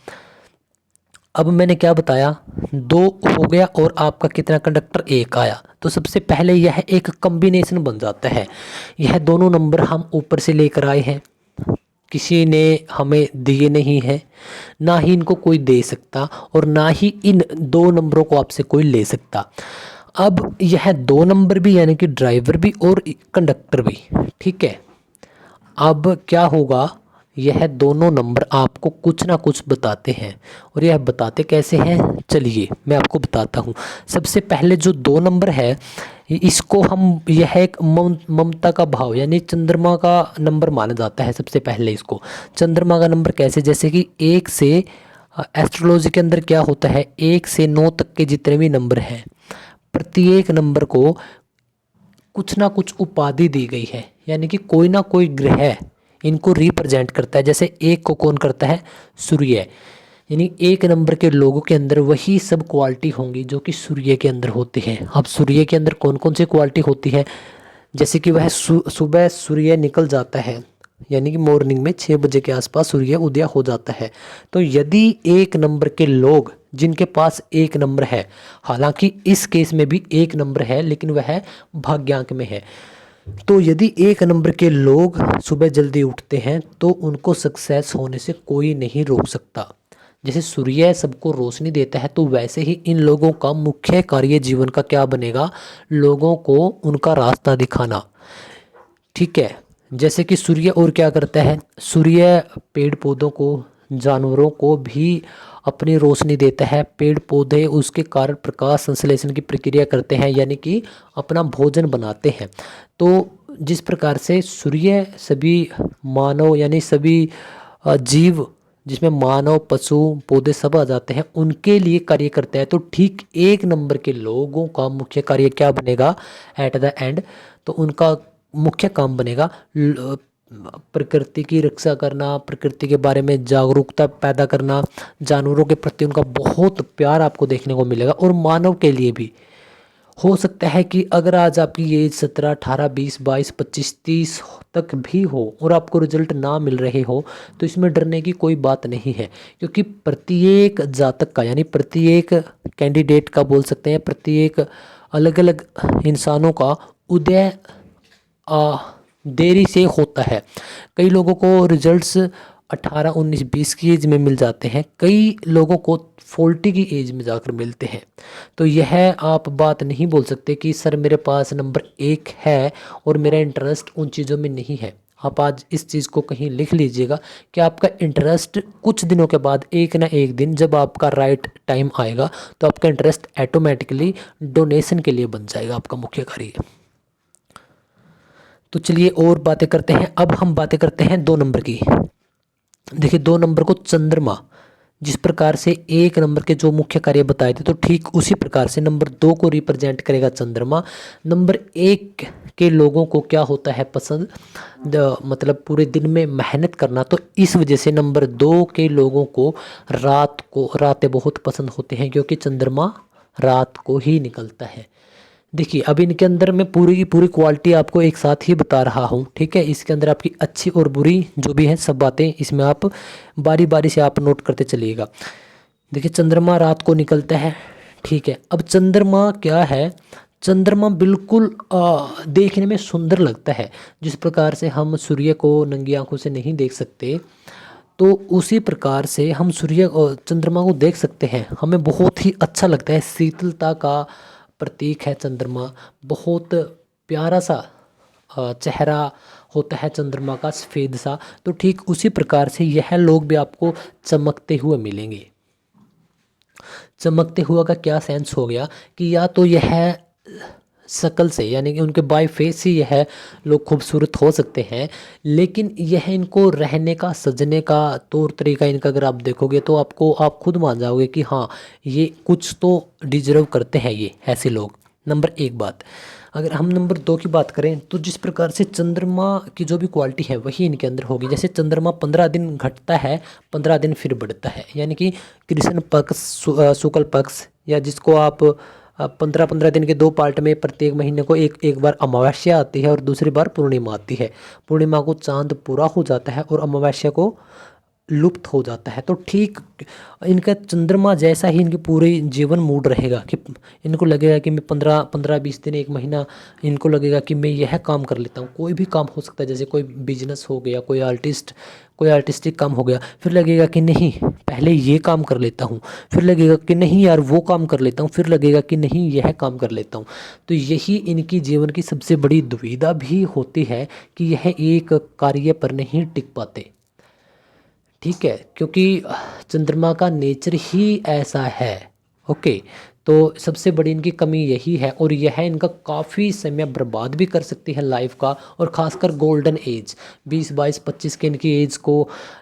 Speaker 1: अब मैंने क्या बताया, 2 हो गया और आपका कितना कंडक्टर 1 आया। तो सबसे पहले यह एक कॉम्बिनेशन बन जाता है। यह दोनों नंबर हम ऊपर से लेकर आए हैं, किसी ने हमें दिए नहीं है, ना ही इनको कोई दे सकता और ना ही इन 2 नंबरों को आपसे कोई ले सकता। अब यह 2 नंबर भी यानी कि ड्राइवर भी और कंडक्टर भी, ठीक है। अब क्या होगा, यह दोनों नंबर आपको कुछ ना कुछ बताते हैं और यह बताते कैसे हैं, चलिए मैं आपको बताता हूँ। सबसे पहले जो 2 नंबर है, इसको हम, यह एक ममता का भाव यानी चंद्रमा का नंबर माना जाता है। सबसे पहले इसको चंद्रमा का नंबर कैसे, जैसे कि 1 से, एस्ट्रोलॉजी के अंदर क्या होता है, 1 से 9 तक के जितने भी नंबर हैं, प्रत्येक नंबर को कुछ ना कुछ उपाधि दी गई है, यानी कि कोई ना कोई ग्रह इनको रिप्रेजेंट करता है। जैसे 1 को कौन करता है, सूर्य, यानी 1 नंबर के लोगों के अंदर वही सब क्वालिटी होंगी जो कि सूर्य के अंदर होती है। अब सूर्य के अंदर कौन कौन सी क्वालिटी होती है, जैसे कि वह सुबह सूर्य निकल जाता है, यानी कि मॉर्निंग में 6 बजे के आसपास सूर्य उदय हो जाता है। तो यदि 1 नंबर के लोग जिनके पास 1 नंबर है, हालांकि इस केस में भी 1 नंबर है लेकिन वह भाग्यांक में है, तो यदि 1 नंबर के लोग सुबह जल्दी उठते हैं तो उनको सक्सेस होने से कोई नहीं रोक सकता। जैसे सूर्य सबको रोशनी देता है, तो वैसे ही इन लोगों का मुख्य कार्य जीवन का क्या बनेगा, लोगों को उनका रास्ता दिखाना। ठीक है, जैसे कि सूर्य और क्या करता है, सूर्य पेड़ पौधों को, जानवरों को भी अपनी रोशनी देता है। पेड़ पौधे उसके कारण प्रकाश संश्लेषण की प्रक्रिया करते हैं, यानी कि अपना भोजन बनाते हैं। तो जिस प्रकार से सूर्य सभी मानव यानी सभी जीव, जिसमें मानव पशु पौधे सब आ जाते हैं, उनके लिए कार्य करता है, तो ठीक 1 नंबर के लोगों का मुख्य कार्य क्या बनेगा एट द एंड, तो उनका मुख्य काम बनेगा प्रकृति की रक्षा करना, प्रकृति के बारे में जागरूकता पैदा करना, जानवरों के प्रति उनका बहुत प्यार आपको देखने को मिलेगा। और मानव के लिए भी हो सकता है कि अगर आज आपकी एज 17, 18, 20, 22, 25, 30 तक भी हो और आपको रिजल्ट ना मिल रहे हो, तो इसमें डरने की कोई बात नहीं है, क्योंकि प्रत्येक जातक का यानी प्रत्येक कैंडिडेट का बोल सकते हैं, प्रत्येक अलग अलग इंसानों का उदय देरी से होता है। कई लोगों को रिजल्ट्स 18, 19, 20 की एज में मिल जाते हैं, कई लोगों को 40 की एज में जाकर मिलते हैं। तो यह आप बात नहीं बोल सकते कि सर मेरे पास नंबर 1 है और मेरा इंटरेस्ट उन चीज़ों में नहीं है। आप आज इस चीज़ को कहीं लिख लीजिएगा कि आपका इंटरेस्ट कुछ दिनों के बाद, एक ना एक दिन जब आपका राइट टाइम आएगा, तो आपका इंटरेस्ट ऑटोमेटिकली डोनेशन के लिए बन जाएगा, आपका मुख्य कार्य। तो चलिए और बातें करते हैं। अब हम बातें करते हैं 2 नंबर की। देखिए 2 नंबर को चंद्रमा, जिस प्रकार से 1 नंबर के जो मुख्य कार्य बताए थे, तो ठीक उसी प्रकार से नंबर 2 को रिप्रेजेंट करेगा चंद्रमा। नंबर 1 के लोगों को क्या होता है पसंद, मतलब पूरे दिन में मेहनत करना, तो इस वजह से नंबर 2 के लोगों को रातें बहुत पसंद होते हैं, क्योंकि चंद्रमा रात को ही निकलता है। देखिए अब इनके अंदर मैं पूरी की पूरी क्वालिटी आपको एक साथ ही बता रहा हूँ, ठीक है। इसके अंदर आपकी अच्छी और बुरी जो भी है सब बातें इसमें आप बारी बारी से आप नोट करते चलिएगा। देखिए चंद्रमा रात को निकलता है, ठीक है। अब चंद्रमा क्या है, चंद्रमा बिल्कुल देखने में सुंदर लगता है। जिस प्रकार से हम सूर्य को नंगी आंखों से नहीं देख सकते, तो उसी प्रकार से हम सूर्य और चंद्रमा को देख सकते हैं, हमें बहुत ही अच्छा लगता है। शीतलता का प्रतीक है चंद्रमा, बहुत प्यारा सा चेहरा होता है चंद्रमा का, सफ़ेद सा। तो ठीक उसी प्रकार से यह लोग भी आपको चमकते हुए मिलेंगे। चमकते हुआ का क्या सेंस हो गया कि या तो यह शक्ल से यानी कि उनके बाय फेस ही यह लोग खूबसूरत हो सकते हैं, लेकिन यह इनको रहने का, सजने का तौर तरीका इनका अगर आप देखोगे तो आप खुद मान जाओगे कि हाँ ये कुछ तो डिजर्व करते हैं ये ऐसे लोग। नंबर 1 बात। अगर हम नंबर 2 की बात करें, तो जिस प्रकार से चंद्रमा की जो भी क्वालिटी है वही इनके अंदर होगी। जैसे चंद्रमा 15 दिन घटता है, 15 दिन फिर बढ़ता है, यानी कि कृष्ण पक्ष, शुक्ल पक्ष, या जिसको आप 15-15 दिन के 2 पार्ट में प्रत्येक महीने को एक बार अमावस्या आती है और दूसरी बार पूर्णिमा आती है। पूर्णिमा को चांद पूरा हो जाता है और अमावस्या को लुप्त हो जाता है। तो ठीक इनका चंद्रमा जैसा ही इनकी पूरी जीवन मूड रहेगा कि इनको लगेगा कि मैं 15-20 दिन, 1 महीना इनको लगेगा कि मैं यह काम कर लेता हूँ। कोई भी काम हो सकता है, जैसे कोई बिजनेस हो गया, कोई आर्टिस्टिक काम हो गया, फिर लगेगा कि नहीं पहले ये काम कर लेता हूँ, फिर लगेगा कि नहीं यार वो काम कर लेता हूँ, फिर लगेगा कि नहीं यह काम कर लेता हूँ। तो यही इनकी जीवन की सबसे बड़ी दुविधा भी होती है कि यह एक कार्य पर नहीं टिक पाते, ठीक है, क्योंकि चंद्रमा का नेचर ही ऐसा है। ओके, तो सबसे बड़ी इनकी कमी यही है, और यह इनका काफ़ी समय बर्बाद भी कर सकती है लाइफ का, और ख़ासकर गोल्डन एज 20, 22, 25 के इनकी एज को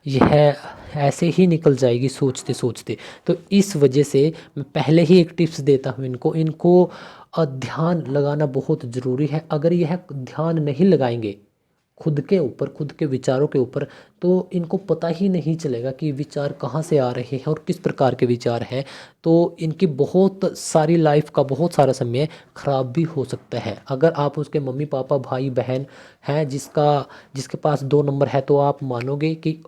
Speaker 1: यह ऐसे ही निकल जाएगी सोचते सोचते। तो इस वजह से मैं पहले ही एक टिप्स देता हूँ इनको ध्यान लगाना बहुत ज़रूरी है। अगर यह ध्यान नहीं लगाएंगे, खुद के ऊपर, खुद के विचारों के ऊपर, तो इनको पता ही नहीं चलेगा कि विचार कहाँ से आ रहे हैं और किस प्रकार के विचार हैं। तो इनकी बहुत सारी लाइफ का बहुत सारा समय खराब भी हो सकता है। अगर आप उसके मम्मी पापा भाई बहन हैं जिसके पास 2 नंबर है, तो आप मानोगे कि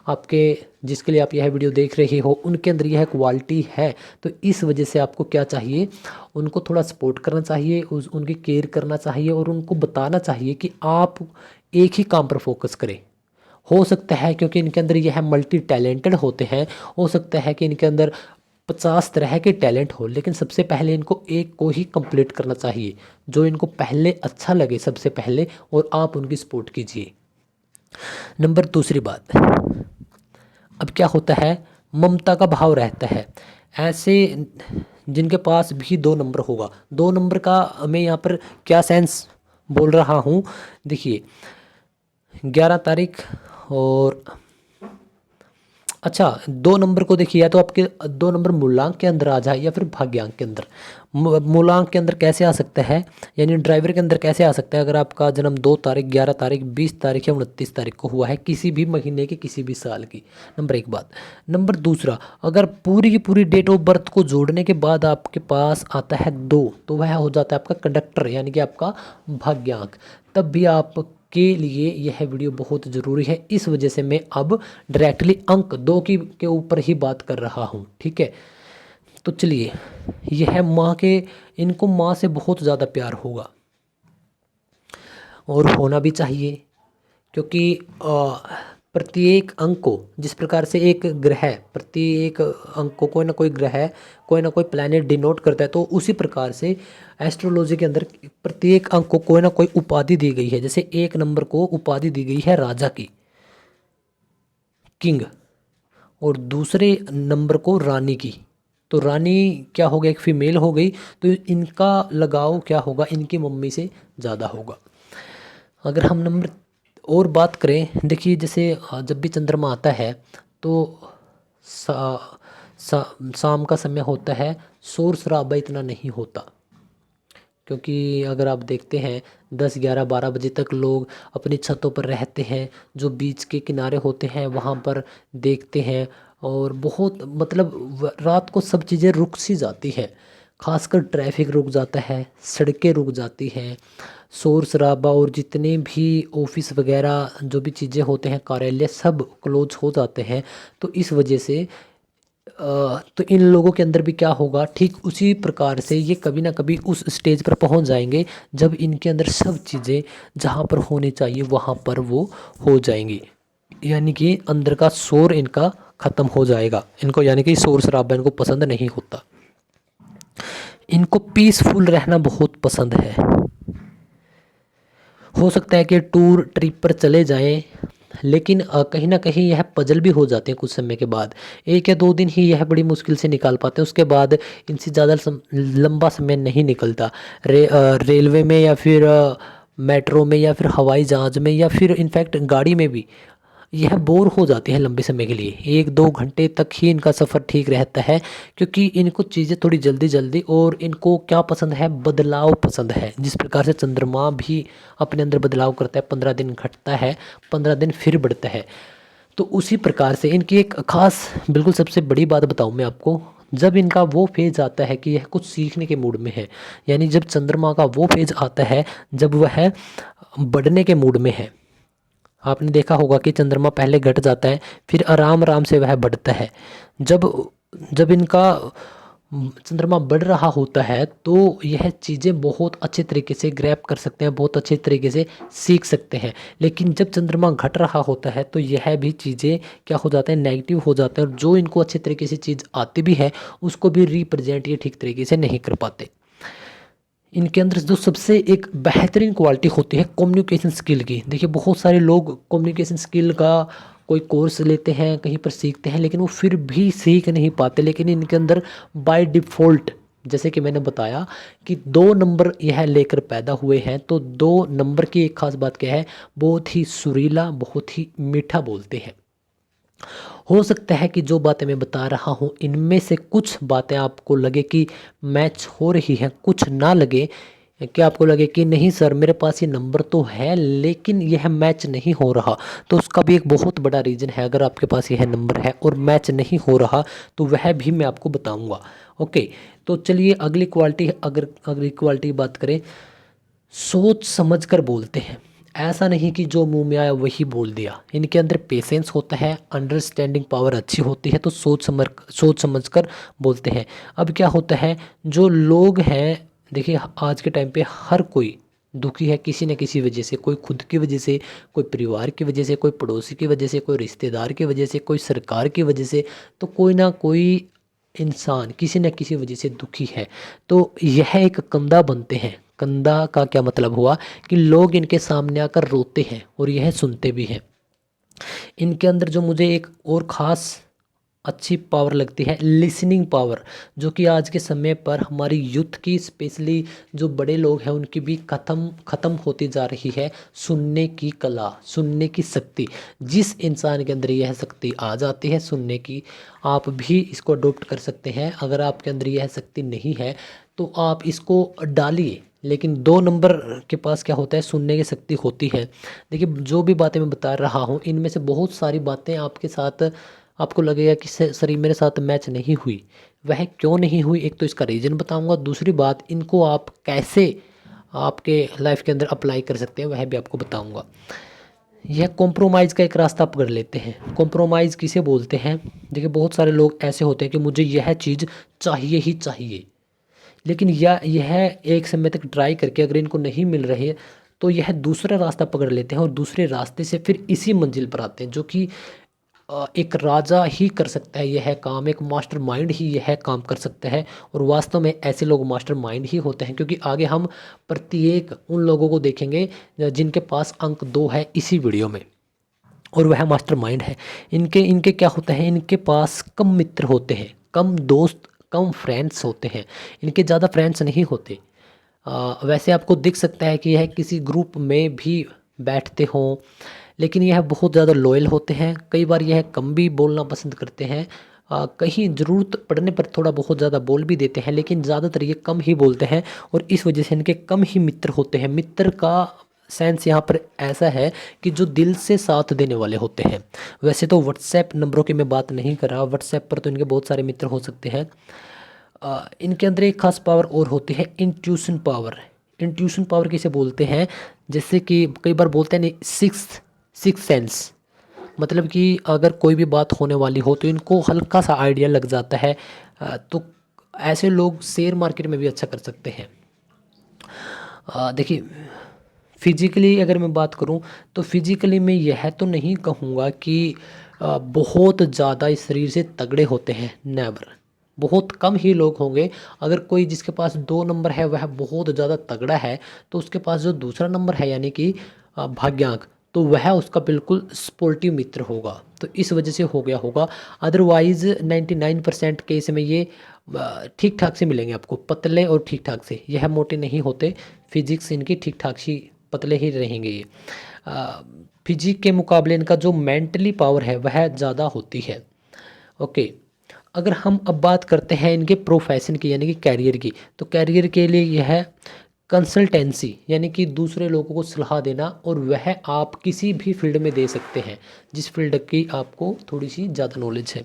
Speaker 1: आपके जिसके लिए आप यह वीडियो देख रहे हो उनके अंदर यह क्वालिटी है। तो इस वजह से आपको क्या चाहिए, उनको थोड़ा सपोर्ट करना चाहिए, उनकी केयर करना चाहिए और उनको बताना चाहिए कि आप एक ही काम पर फोकस करें। हो सकता है क्योंकि इनके अंदर यह मल्टी टैलेंटेड होते हैं, हो सकता है कि इनके अंदर 50 तरह के टैलेंट हो, लेकिन सबसे पहले इनको एक को ही कंप्लीट करना चाहिए जो इनको पहले अच्छा लगे सबसे पहले, और आप उनकी सपोर्ट कीजिए। नंबर दूसरी बात, अब क्या होता है, ममता का भाव रहता है। ऐसे जिनके पास भी 2 नंबर होगा, 2 नंबर का मैं यहाँ पर क्या सेंस बोल रहा हूँ, देखिए 11 तारीख और अच्छा 2 नंबर को देखिए, या तो आपके 2 नंबर मूलांक के अंदर आ जाए या फिर भाग्यांक के अंदर। मूलांक के अंदर कैसे आ सकता है, यानी ड्राइवर के अंदर कैसे आ सकता है, अगर आपका जन्म 2 तारीख 11 तारीख 20 तारीख या 29 तारीख को हुआ है, किसी भी महीने की किसी भी साल की। नंबर एक बात। नंबर दूसरा, अगर पूरी की पूरी डेट ऑफ बर्थ को जोड़ने के बाद आपके पास आता है 2, तो वह हो जाता है आपका कंडक्टर, यानी कि आपका भाग्यांक। तब भी आप के लिए यह वीडियो बहुत ज़रूरी है, इस वजह से मैं अब डायरेक्टली अंक 2 की के ऊपर ही बात कर रहा हूँ, ठीक है। तो चलिए, यह माँ के, इनको माँ से बहुत ज़्यादा प्यार होगा और होना भी चाहिए, क्योंकि प्रत्येक अंक को, जिस प्रकार से एक ग्रह प्रत्येक अंक को कोई ना कोई ग्रह, कोई ना कोई प्लैनेट डिनोट करता है, तो उसी प्रकार से एस्ट्रोलॉजी के अंदर प्रत्येक अंक को कोई ना कोई उपाधि दी गई है। जैसे 1 नंबर को उपाधि दी गई है राजा की, किंग, और दूसरे नंबर को रानी की। तो रानी क्या हो गया, एक फीमेल हो गई, तो इनका लगाव क्या होगा, इनकी मम्मी से ज़्यादा होगा। अगर हम नंबर और बात करें, देखिए जैसे जब भी चंद्रमा आता है तो शाम का समय होता है, शोर शराबा इतना नहीं होता, क्योंकि अगर आप देखते हैं 10 11 12 बजे तक लोग अपनी छतों पर रहते हैं, जो बीच के किनारे होते हैं वहाँ पर देखते हैं, और बहुत मतलब रात को सब चीज़ें रुक सी जाती है, खासकर ट्रैफिक रुक जाता है, सड़कें रुक जाती हैं, शोर शराबा और जितने भी ऑफिस वगैरह जो भी चीज़ें होते हैं, कार्यालय सब क्लोज हो जाते हैं। तो इस वजह से तो इन लोगों के अंदर भी क्या होगा, ठीक उसी प्रकार से ये कभी ना कभी उस स्टेज पर पहुंच जाएंगे जब इनके अंदर सब चीज़ें जहां पर होनी चाहिए वहां पर वो हो जाएंगी, यानी कि अंदर का शोर इनका ख़त्म हो जाएगा। इनको यानी कि शोर शराबा इनको पसंद नहीं होता, इनको पीसफुल रहना बहुत पसंद है। हो सकता है कि टूर ट्रिप पर चले जाएं, लेकिन कहीं ना कहीं यह पजल भी हो जाते हैं कुछ समय के बाद। 1 या 2 दिन ही यह बड़ी मुश्किल से निकाल पाते हैं, उसके बाद इनसे ज़्यादा लंबा समय नहीं निकलता। रेलवे में या फिर मेट्रो में या फिर हवाई जहाज़ में या फिर इनफैक्ट गाड़ी में भी यह बोर हो जाती है लंबे समय के लिए। 1 2 घंटे तक ही इनका सफ़र ठीक रहता है, क्योंकि इनको चीज़ें थोड़ी जल्दी जल्दी, और इनको क्या पसंद है, बदलाव पसंद है। जिस प्रकार से चंद्रमा भी अपने अंदर बदलाव करता है, 15 दिन घटता है, 15 दिन फिर बढ़ता है, तो उसी प्रकार से इनकी एक ख़ास, बिल्कुल सबसे बड़ी बात बताऊँ मैं आपको, जब इनका वो फेज आता है कि यह कुछ सीखने के मूड में है, यानी जब चंद्रमा का वो फेज आता है जब वह बढ़ने के मूड में है। आपने देखा होगा कि चंद्रमा पहले घट जाता है, फिर आराम आराम से वह बढ़ता है। जब जब इनका चंद्रमा बढ़ रहा होता है तो यह चीज़ें बहुत अच्छे तरीके से ग्रैब कर सकते हैं, बहुत अच्छे तरीके से सीख सकते हैं। लेकिन जब चंद्रमा घट रहा होता है तो यह भी चीज़ें क्या हो जाते हैं, नेगेटिव हो जाते हैं, और जो इनको अच्छे तरीके से चीज़ आती भी है उसको भी रिप्रेजेंट ये ठीक तरीके से नहीं कर पाते। इनके अंदर जो सबसे एक बेहतरीन क्वालिटी होती है कम्युनिकेशन स्किल की। देखिए बहुत सारे लोग कम्युनिकेशन स्किल का कोई कोर्स लेते हैं, कहीं पर सीखते हैं, लेकिन वो फिर भी सीख नहीं पाते। लेकिन इनके अंदर बाय डिफ़ॉल्ट, जैसे कि मैंने बताया कि 2 नंबर यह लेकर पैदा हुए हैं, तो 2 नंबर की एक ख़ास बात क्या है, बहुत ही सुरीला, बहुत ही मीठा बोलते हैं। हो सकता है कि जो बातें मैं बता रहा हूँ इनमें से कुछ बातें आपको लगे कि मैच हो रही हैं, कुछ ना लगे, क्या आपको लगे कि नहीं सर मेरे पास ये नंबर तो है लेकिन यह मैच नहीं हो रहा, तो उसका भी एक बहुत बड़ा रीज़न है। अगर आपके पास यह नंबर है और मैच नहीं हो रहा तो वह भी मैं आपको बताऊंगा। ओके, तो चलिए अगली क्वालिटी, अगर अगली क्वालिटी की बात करें, सोच समझ कर बोलते हैं। ऐसा नहीं कि जो मुंह में आया वही बोल दिया। इनके अंदर पेशेंस होता है, अंडरस्टैंडिंग पावर अच्छी होती है, तो सोच समझ कर बोलते हैं। अब क्या होता है, जो लोग हैं, देखिए आज के टाइम पे हर कोई दुखी है किसी न किसी वजह से। कोई खुद की वजह से, कोई परिवार की वजह से, कोई पड़ोसी की वजह से, कोई रिश्तेदार की वजह से, कोई सरकार की वजह से। तो कोई ना कोई इंसान किसी न किसी वजह से दुखी है। तो यह एक कंधा बनते हैं। कंधा का क्या मतलब हुआ कि लोग इनके सामने आकर रोते हैं और यह सुनते भी हैं। इनके अंदर जो मुझे एक और ख़ास अच्छी पावर लगती है, लिसनिंग पावर, जो कि आज के समय पर हमारी यूथ की, स्पेशली जो बड़े लोग हैं उनकी भी ख़त्म होती जा रही है। सुनने की कला, सुनने की शक्ति। जिस इंसान के अंदर यह शक्ति आ जाती है सुनने की, आप भी इसको अडोप्ट कर सकते हैं। अगर आपके अंदर यह शक्ति नहीं है तो आप इसको डालिए। लेकिन 2 नंबर के पास क्या होता है, सुनने की शक्ति होती है। देखिए जो भी बातें मैं बता रहा हूँ इनमें से बहुत सारी बातें आपके साथ, आपको लगेगा कि सर ये मेरे साथ मैच नहीं हुई। वह क्यों नहीं हुई, एक तो इसका रीज़न बताऊंगा, दूसरी बात इनको आप कैसे आपके लाइफ के अंदर अप्लाई कर सकते हैं वह भी आपको बताऊंगा। यह कॉम्प्रोमाइज़ का एक रास्ता पकड़ लेते हैं। कॉम्प्रोमाइज़ किसे बोलते हैं, देखिए बहुत सारे लोग ऐसे होते हैं कि मुझे यह चीज़ चाहिए ही चाहिए, लेकिन यह एक समय तक ट्राई करके अगर इनको नहीं मिल रही है तो यह दूसरा रास्ता पकड़ लेते हैं और दूसरे रास्ते से फिर इसी मंजिल पर आते हैं। जो कि एक राजा ही कर सकता है यह काम, एक मास्टर माइंड ही यह काम कर सकता है। और वास्तव में ऐसे लोग मास्टर माइंड ही होते हैं, क्योंकि आगे हम प्रत्येक उन लोगों को देखेंगे जिनके पास अंक 2 है इसी वीडियो में, और वह मास्टर माइंड है। इनके इनके क्या होता है, इनके पास कम मित्र होते हैं, कम दोस्त, कम फ्रेंड्स होते हैं। इनके ज़्यादा फ्रेंड्स नहीं होते। वैसे आपको दिख सकता है कि यह किसी ग्रुप में भी बैठते हों, लेकिन यह बहुत ज़्यादा लॉयल होते हैं। कई बार यह कम भी बोलना पसंद करते हैं। कहीं ज़रूरत पड़ने पर थोड़ा बहुत ज़्यादा बोल भी देते हैं, लेकिन ज़्यादातर ये कम ही बोलते हैं और इस वजह से इनके कम ही मित्र होते हैं। मित्र का सेंस यहाँ पर ऐसा है कि जो दिल से साथ देने वाले होते हैं। वैसे तो व्हाट्सएप नंबरों की मैं बात नहीं कर रहा, व्हाट्सएप पर तो इनके बहुत सारे मित्र हो सकते हैं। इनके अंदर एक खास पावर और होती है, इंट्यूशन पावर। इंट्यूशन पावर किसे बोलते हैं, जैसे कि कई बार बोलते हैं नहीं, सिक्स सेंस। मतलब कि अगर कोई भी बात होने वाली हो तो इनको हल्का सा आइडिया लग जाता है। तो ऐसे लोग शेयर मार्केट में भी अच्छा कर सकते हैं। देखिए फिजिकली अगर मैं बात करूं तो फिजिकली मैं यह तो नहीं कहूँगा कि बहुत ज़्यादा इस शरीर से तगड़े होते हैं, नेवर। बहुत कम ही लोग होंगे। अगर कोई जिसके पास 2 नंबर है वह बहुत ज़्यादा तगड़ा है, तो उसके पास जो दूसरा नंबर है यानी कि भाग्यांक, तो वह उसका बिल्कुल स्पोर्टिव मित्र होगा। तो इस वजह से हो गया होगा। अदरवाइज़ 99% केस में ये ठीक ठाक से मिलेंगे आपको, पतले और ठीक ठाक से। यह मोटे नहीं होते। फिजिक्स इनकी ठीक ठाक सी पतले ही रहेंगे ये। फिजिक के मुकाबले इनका जो मेंटली पावर है वह ज़्यादा होती है। ओके, अगर हम अब बात करते हैं इनके प्रोफेशन की यानी कि कैरियर की, तो कैरियर के लिए यह कंसल्टेंसी यानी कि दूसरे लोगों को सलाह देना, और वह आप किसी भी फील्ड में दे सकते हैं जिस फील्ड की आपको थोड़ी सी ज़्यादा नॉलेज है।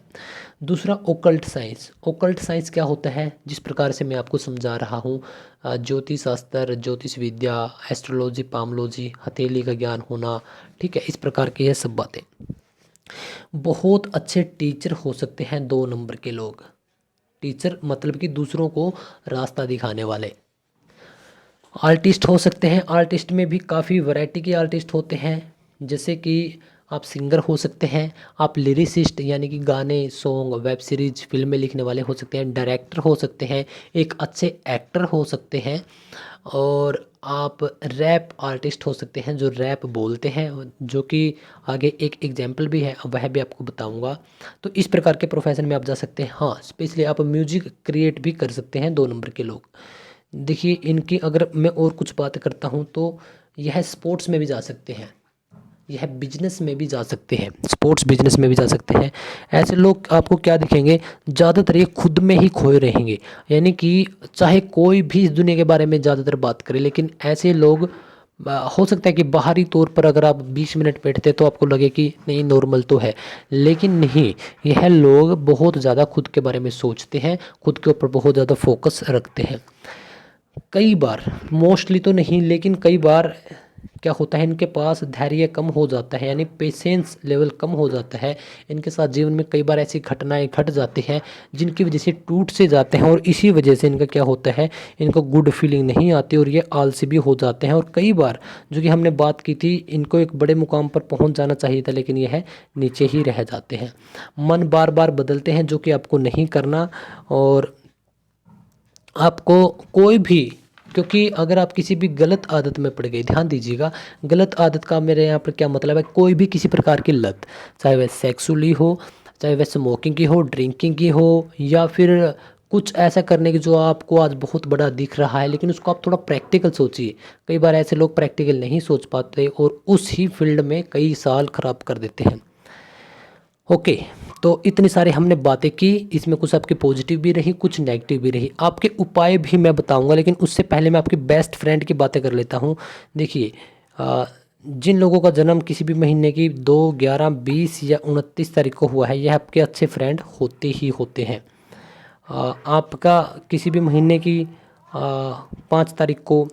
Speaker 1: दूसरा ओकल्ट साइंस। ओकल्ट साइंस क्या होता है, जिस प्रकार से मैं आपको समझा रहा हूँ, ज्योतिष शास्त्र, ज्योतिष विद्या, एस्ट्रोलॉजी, पामोलॉजी, हथेली का ज्ञान होना, ठीक है, इस प्रकार की ये सब बातें। बहुत अच्छे टीचर हो सकते हैं 2 नंबर के लोग। टीचर मतलब कि दूसरों को रास्ता दिखाने वाले। आर्टिस्ट हो सकते हैं। आर्टिस्ट में भी काफ़ी वैरायटी के आर्टिस्ट होते हैं, जैसे कि आप सिंगर हो सकते हैं, आप लिरिसिस्ट यानी कि गाने, सॉन्ग, वेब सीरीज, फिल्में लिखने वाले हो सकते हैं, डायरेक्टर हो सकते हैं, एक अच्छे एक्टर हो सकते हैं, और आप रैप आर्टिस्ट हो सकते हैं जो रैप बोलते हैं, जो कि आगे एक एग्जाम्पल भी है, वह भी आपको बताऊंगा। तो इस प्रकार के प्रोफेशन में आप जा सकते हैं। हाँ, स्पेशली आप म्यूजिक क्रिएट भी कर सकते हैं 2 नंबर के लोग। देखिए इनकी अगर मैं और कुछ बात करता हूँ तो यह स्पोर्ट्स में भी जा सकते हैं। यह बिजनेस में भी जा सकते हैं, स्पोर्ट्स बिजनेस में भी जा सकते हैं। ऐसे लोग आपको क्या दिखेंगे, ज़्यादातर ये खुद में ही खोए रहेंगे। यानी कि चाहे कोई भी इस दुनिया के बारे में ज़्यादातर बात करे, लेकिन ऐसे लोग हो सकता है कि बाहरी तौर पर अगर आप 20 मिनट बैठते तो आपको लगे कि नहीं नॉर्मल तो है, लेकिन नहीं, यह लोग बहुत ज़्यादा खुद के बारे में सोचते हैं, खुद के ऊपर बहुत ज़्यादा फोकस रखते हैं। कई बार, मोस्टली तो नहीं लेकिन कई बार क्या होता है, इनके पास धैर्य कम हो जाता है, यानी पेशेंस लेवल कम हो जाता है। इनके साथ जीवन में कई बार ऐसी घटनाएं घट जाती हैं जिनकी वजह से टूट से जाते हैं, और इसी वजह से इनका क्या होता है, इनको गुड फीलिंग नहीं आती और ये आलसी भी हो जाते हैं। और कई बार जो कि हमने बात की थी, इनको एक बड़े मुकाम पर पहुंच जाना चाहिए था, लेकिन यह नीचे ही रह जाते हैं। मन बार बार बदलते हैं, जो कि आपको नहीं करना। और आपको कोई भी, क्योंकि अगर आप किसी भी गलत आदत में पड़ गए, ध्यान दीजिएगा, गलत आदत का मेरे यहाँ पर क्या मतलब है, कोई भी किसी प्रकार की लत, चाहे वह सेक्सुअली हो, चाहे वह स्मोकिंग की हो, ड्रिंकिंग की हो, या फिर कुछ ऐसा करने की जो आपको आज बहुत बड़ा दिख रहा है, लेकिन उसको आप थोड़ा प्रैक्टिकल सोचिए। कई बार ऐसे लोग प्रैक्टिकल नहीं सोच पाते और उस ही फील्ड में कई साल खराब कर देते हैं। ओके, तो इतनी सारी हमने बातें की, इसमें कुछ आपकी पॉजिटिव भी रही, कुछ नेगेटिव भी रही। आपके उपाय भी मैं बताऊंगा, लेकिन उससे पहले मैं आपकी बेस्ट फ्रेंड की बातें कर लेता हूँ। देखिए, जिन लोगों का जन्म किसी भी महीने की 2, 11, 20 या 29 तारीख को हुआ है, यह आपके अच्छे फ्रेंड होते ही होते हैं। आपका किसी भी महीने की 5 तारीख को,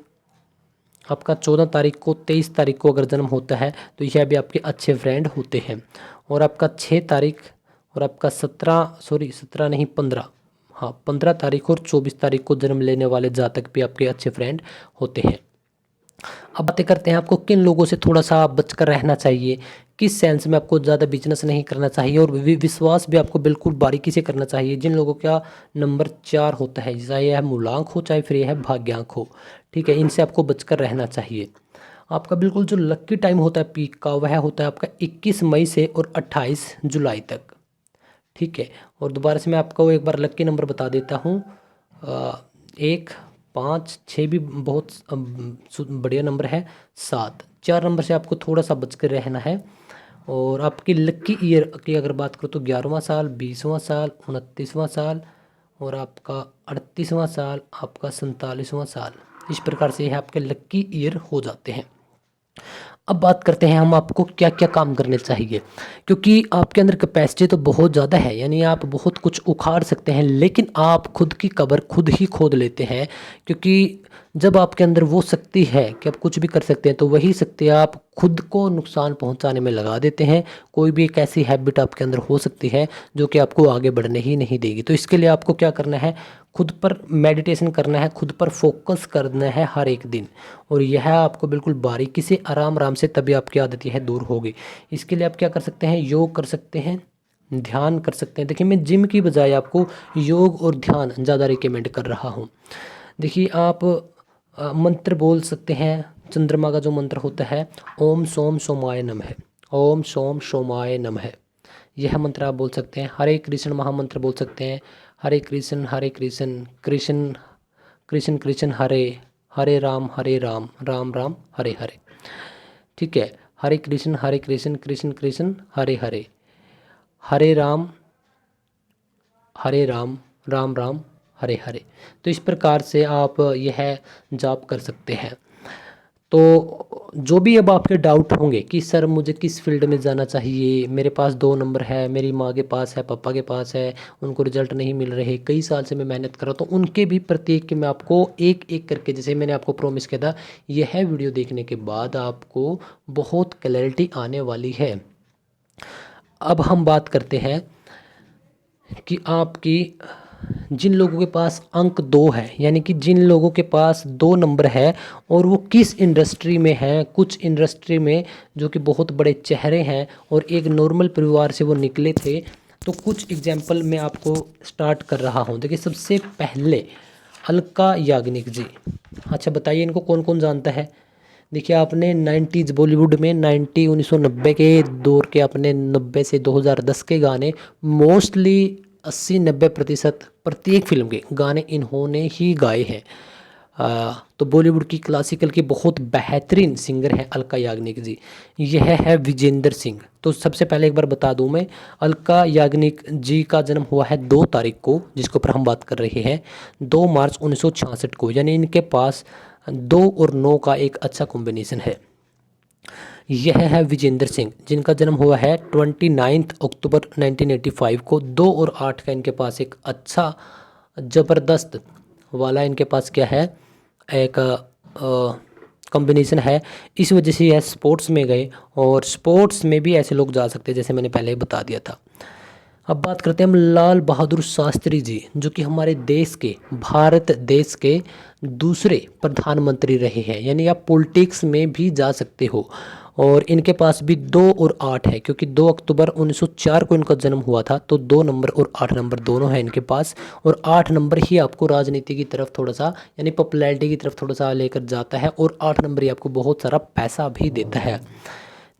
Speaker 1: आपका 14 तारीख को, 23 तारीख को अगर जन्म होता है तो यह भी आपके अच्छे फ्रेंड होते हैं। और आपका 6 तारीख और आपका 17 नहीं 15, हाँ 15 तारीख और 24 तारीख को जन्म लेने वाले जातक भी आपके अच्छे फ्रेंड होते हैं। अब बातें करते हैं आपको किन लोगों से थोड़ा सा बचकर रहना चाहिए, किस सेंस में आपको ज़्यादा बिजनेस नहीं करना चाहिए, और विश्वास भी आपको बिल्कुल बारीकी से करना चाहिए। जिन लोगों का नंबर 4 होता है, चाहे यह मूलांक हो चाहे फिर यह भाग्यांक हो, ठीक है, इनसे आपको बचकर रहना चाहिए। आपका बिल्कुल जो लक्की टाइम होता है पीक का, वह होता है आपका 21 मई से और 28 जुलाई तक, ठीक है। और दोबारा से मैं आपको एक बार लक्की नंबर बता देता हूँ। 1, 5, 6 भी बहुत बढ़िया नंबर है। 7, 4 नंबर से आपको थोड़ा सा बच कर रहना है। और आपकी लक्की ईयर की अगर बात करूँ तो 11वां साल, 20वां साल, 29वां साल, और आपका 38वां साल, आपका 47वां साल। इस प्रकार से यह आपके लक्की ईयर हो जाते हैं। अब बात करते हैं हम आपको क्या क्या काम करने चाहिए, क्योंकि आपके अंदर कैपेसिटी तो बहुत ज़्यादा है, यानी आप बहुत कुछ उखाड़ सकते हैं, लेकिन आप खुद की कब्र खुद ही खोद लेते हैं। क्योंकि जब आपके अंदर वो शक्ति है कि आप कुछ भी कर सकते हैं, तो वही शक्ति आप खुद को नुकसान पहुंचाने में लगा देते हैं। कोई भी एक ऐसी हैबिट आपके अंदर हो सकती है जो कि आपको आगे बढ़ने ही नहीं देगी। तो इसके लिए आपको क्या करना है, खुद पर मेडिटेशन करना है, खुद पर फोकस करना है हर एक दिन। और यह आपको बिल्कुल बारीकी से आराम आराम से, तभी आपकी आदत यह दूर होगी। इसके लिए आप क्या कर सकते हैं, योग कर सकते हैं, ध्यान कर सकते हैं। देखिए, मैं जिम की बजाय आपको योग और ध्यान ज़्यादा रिकमेंड कर रहा हूँ। देखिए, आप मंत्र बोल सकते हैं। चंद्रमा का जो मंत्र होता है, ओम सोम सोमाय नमः, ओम सोम सोमाय नमः, यह मंत्र आप बोल सकते हैं। हरे कृष्ण महामंत्र बोल सकते हैं, हरे कृष्ण कृष्ण कृष्ण कृष्ण हरे, हरे राम राम राम हरे हरे, ठीक है। हरे कृष्ण कृष्ण कृष्ण हरे हरे, हरे राम राम राम हरे हरे। तो इस प्रकार से आप यह जाप कर सकते हैं। तो जो भी अब आपके डाउट होंगे कि सर मुझे किस फील्ड में जाना चाहिए, मेरे पास 2 नंबर है, मेरी माँ के पास है, पापा के पास है, उनको रिजल्ट नहीं मिल रहे, कई साल से मैं मेहनत कर रहा हूँ, तो उनके भी प्रत्येक के मैं आपको एक एक करके, जैसे मैंने आपको प्रॉमिस किया था, यह वीडियो देखने के बाद आपको बहुत क्लैरिटी आने वाली है। अब हम बात करते हैं कि आपकी जिन लोगों के पास अंक 2 है, यानी कि जिन लोगों के पास 2 नंबर है और वो किस इंडस्ट्री में है, कुछ इंडस्ट्री में जो कि बहुत बड़े चेहरे हैं और एक नॉर्मल परिवार से वो निकले थे, तो कुछ एग्जाम्पल मैं आपको स्टार्ट कर रहा हूँ। देखिए, सबसे पहले अलका याग्निक जी। अच्छा बताइए, इनको कौन कौन जानता है। देखिए, आपने 90s बॉलीवुड में 1990 के दौर के, अपने 90 से 2010 के गाने मोस्टली 80-90% प्रत्येक फिल्म के गाने इन्होंने ही गाए हैं। तो बॉलीवुड की क्लासिकल की बहुत बेहतरीन सिंगर हैं अलका याग्निक जी। यह है विजेंद्र सिंह। तो सबसे पहले एक बार बता दूं मैं, अलका याग्निक जी का जन्म हुआ है 2 तारीख को, जिसके ऊपर हम बात कर रहे हैं, 2 मार्च 1966 को। यानी इनके पास 2 और 9 का एक अच्छा कॉम्बिनेशन है। यह है विजेंद्र सिंह, जिनका जन्म हुआ है 29 अक्टूबर 1985 को। 2 और 8 का इनके पास एक अच्छा ज़बरदस्त वाला इनके पास क्या है, एक कॉम्बिनेशन है। इस वजह से यह स्पोर्ट्स में गए, और स्पोर्ट्स में भी ऐसे लोग जा सकते हैं जैसे मैंने पहले ही बता दिया था। अब बात करते हैं हम लाल बहादुर शास्त्री जी, जो कि हमारे देश के, भारत देश के दूसरे प्रधानमंत्री रहे हैं। यानी आप पॉलिटिक्स में भी जा सकते हो। और इनके पास भी 2 और 8 है, क्योंकि 2 अक्टूबर 1904 को इनका जन्म हुआ था। तो 2 नंबर और 8 नंबर दोनों हैं इनके पास। और 8 नंबर ही आपको राजनीति की तरफ थोड़ा सा, यानी पॉपुलैरिटी की तरफ थोड़ा सा लेकर जाता है, और 8 नंबर ही आपको बहुत सारा पैसा भी देता है।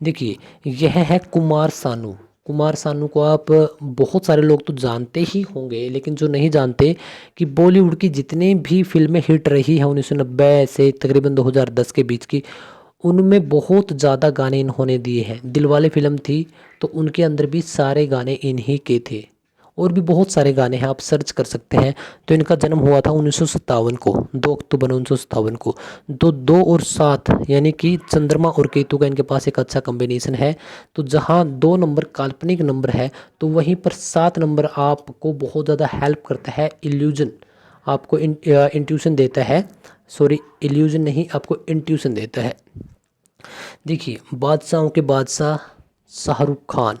Speaker 1: देखिए, यह है कुमार सानू। कुमार सानू को आप, बहुत सारे लोग तो जानते ही होंगे, लेकिन जो नहीं जानते कि बॉलीवुड की जितनी भी फिल्में हिट रही हैं 1990 से तकरीबन 2010 के बीच की, उनमें बहुत ज़्यादा गाने इन्होंने दिए हैं। दिलवाले फिल्म थी तो उनके अंदर भी सारे गाने इन्हीं के थे। और भी बहुत सारे गाने हैं, आप सर्च कर सकते हैं। तो इनका जन्म हुआ था 1957 को, 2 अक्टूबर 1957 को। 2 और 7 यानी कि चंद्रमा और केतु का इनके पास एक अच्छा कॉम्बिनेशन है। तो जहां 2 नंबर काल्पनिक नंबर है, तो वहीं पर 7 नंबर आपको बहुत ज़्यादा हेल्प करता है। इल्यूजन आपको इंट्यूशन देता है, सॉरी इल्यूजन नहीं, आपको इंट्यूशन देता है। देखिए, बादशाहों के बादशाह शाहरुख खान,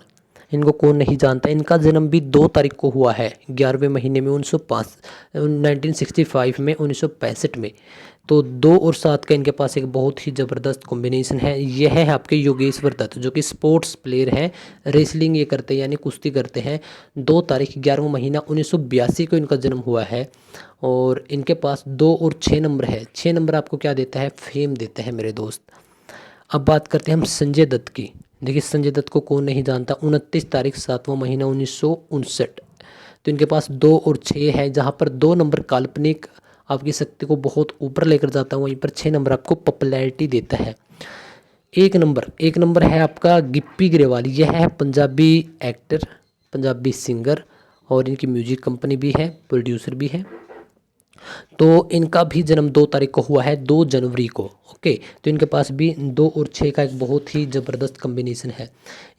Speaker 1: इनको कौन नहीं जानता। इनका जन्म भी 2 तारीख को हुआ है, 11वें महीने में 1965 में, 1965 में। तो 2 और 7 का इनके पास एक बहुत ही ज़बरदस्त कॉम्बिनेशन है। यह है आपके योगेश्वर दत्त, जो कि स्पोर्ट्स प्लेयर हैं, रेसलिंग ये करते हैं, यानी कुश्ती करते हैं। 2 तारीख 11वां महीना 1982 को इनका जन्म हुआ है। और इनके पास 2 और 6 नंबर है। 6 नंबर आपको क्या देता है, फेम देता है मेरे दोस्त। अब बात करते हैं हम संजय दत्त की। देखिए, संजय दत्त को कौन नहीं जानता। 29 तारीख 7वां महीना 1959। तो इनके पास 2 और 6 है, जहाँ पर 2 नंबर काल्पनिक आपकी शक्ति को बहुत ऊपर लेकर जाता है, वहीं पर 6 नंबर आपको पॉपुलैरिटी देता है। एक नंबर है आपका गिप्पी ग्रेवाल। यह है पंजाबी एक्टर, पंजाबी सिंगर, और इनकी म्यूजिक कंपनी भी है, प्रोड्यूसर भी है। तो इनका भी जन्म 2 तारीख को हुआ है, 2 जनवरी को। ओके, तो इनके पास भी 2 और 6 का एक बहुत ही ज़बरदस्त कॉम्बिनेशन है।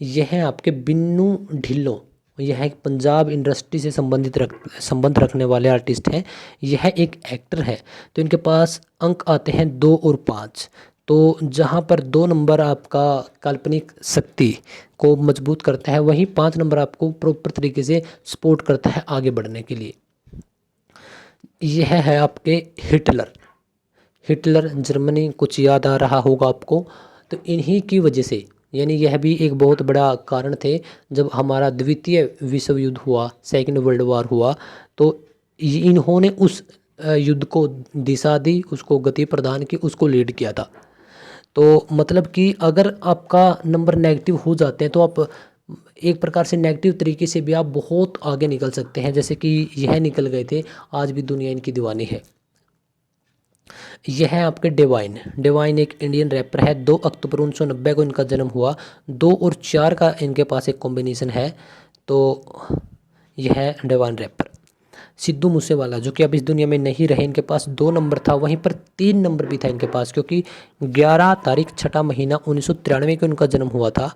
Speaker 1: यह है आपके बिन्नू ढिल्लों। यह एक पंजाब इंडस्ट्री से संबंध रखने वाले आर्टिस्ट हैं। यह एक एक्टर है। तो इनके पास अंक आते हैं 2 और 5। तो जहाँ पर 2 नंबर आपका काल्पनिक शक्ति को मजबूत करता है, वहीं 5 नंबर आपको प्रॉपर तरीके से सपोर्ट करता है आगे बढ़ने के लिए। यह है आपके हिटलर। हिटलर जर्मनी, कुछ याद आ रहा होगा आपको। तो इन्हीं की वजह से, यानी यह भी एक बहुत बड़ा कारण थे जब हमारा द्वितीय विश्व युद्ध हुआ, सेकंड वर्ल्ड वार हुआ। तो इन्होंने उस युद्ध को दिशा दी, उसको गति प्रदान की, उसको लीड किया था। तो मतलब कि अगर आपका नंबर नेगेटिव हो जाते हैं, तो आप एक प्रकार से नेगेटिव तरीके से भी आप बहुत आगे निकल सकते हैं, जैसे कि यह निकल गए थे। आज भी दुनिया इनकी दीवानी है। यह है आपके डिवाइन। डिवाइन एक इंडियन रैपर है। 2 अक्टूबर 1990 को इनका जन्म हुआ। 2 और 4 का इनके पास एक कॉम्बिनेशन है। तो यह है डिवाइन रैपर। सिद्धू मूसेवाला, जो कि अब इस दुनिया में नहीं रहे, इनके पास 2 नंबर था, वहीं पर 3 नंबर भी था इनके पास, क्योंकि 11 तारीख 6वां महीना 1993 को इनका जन्म हुआ था।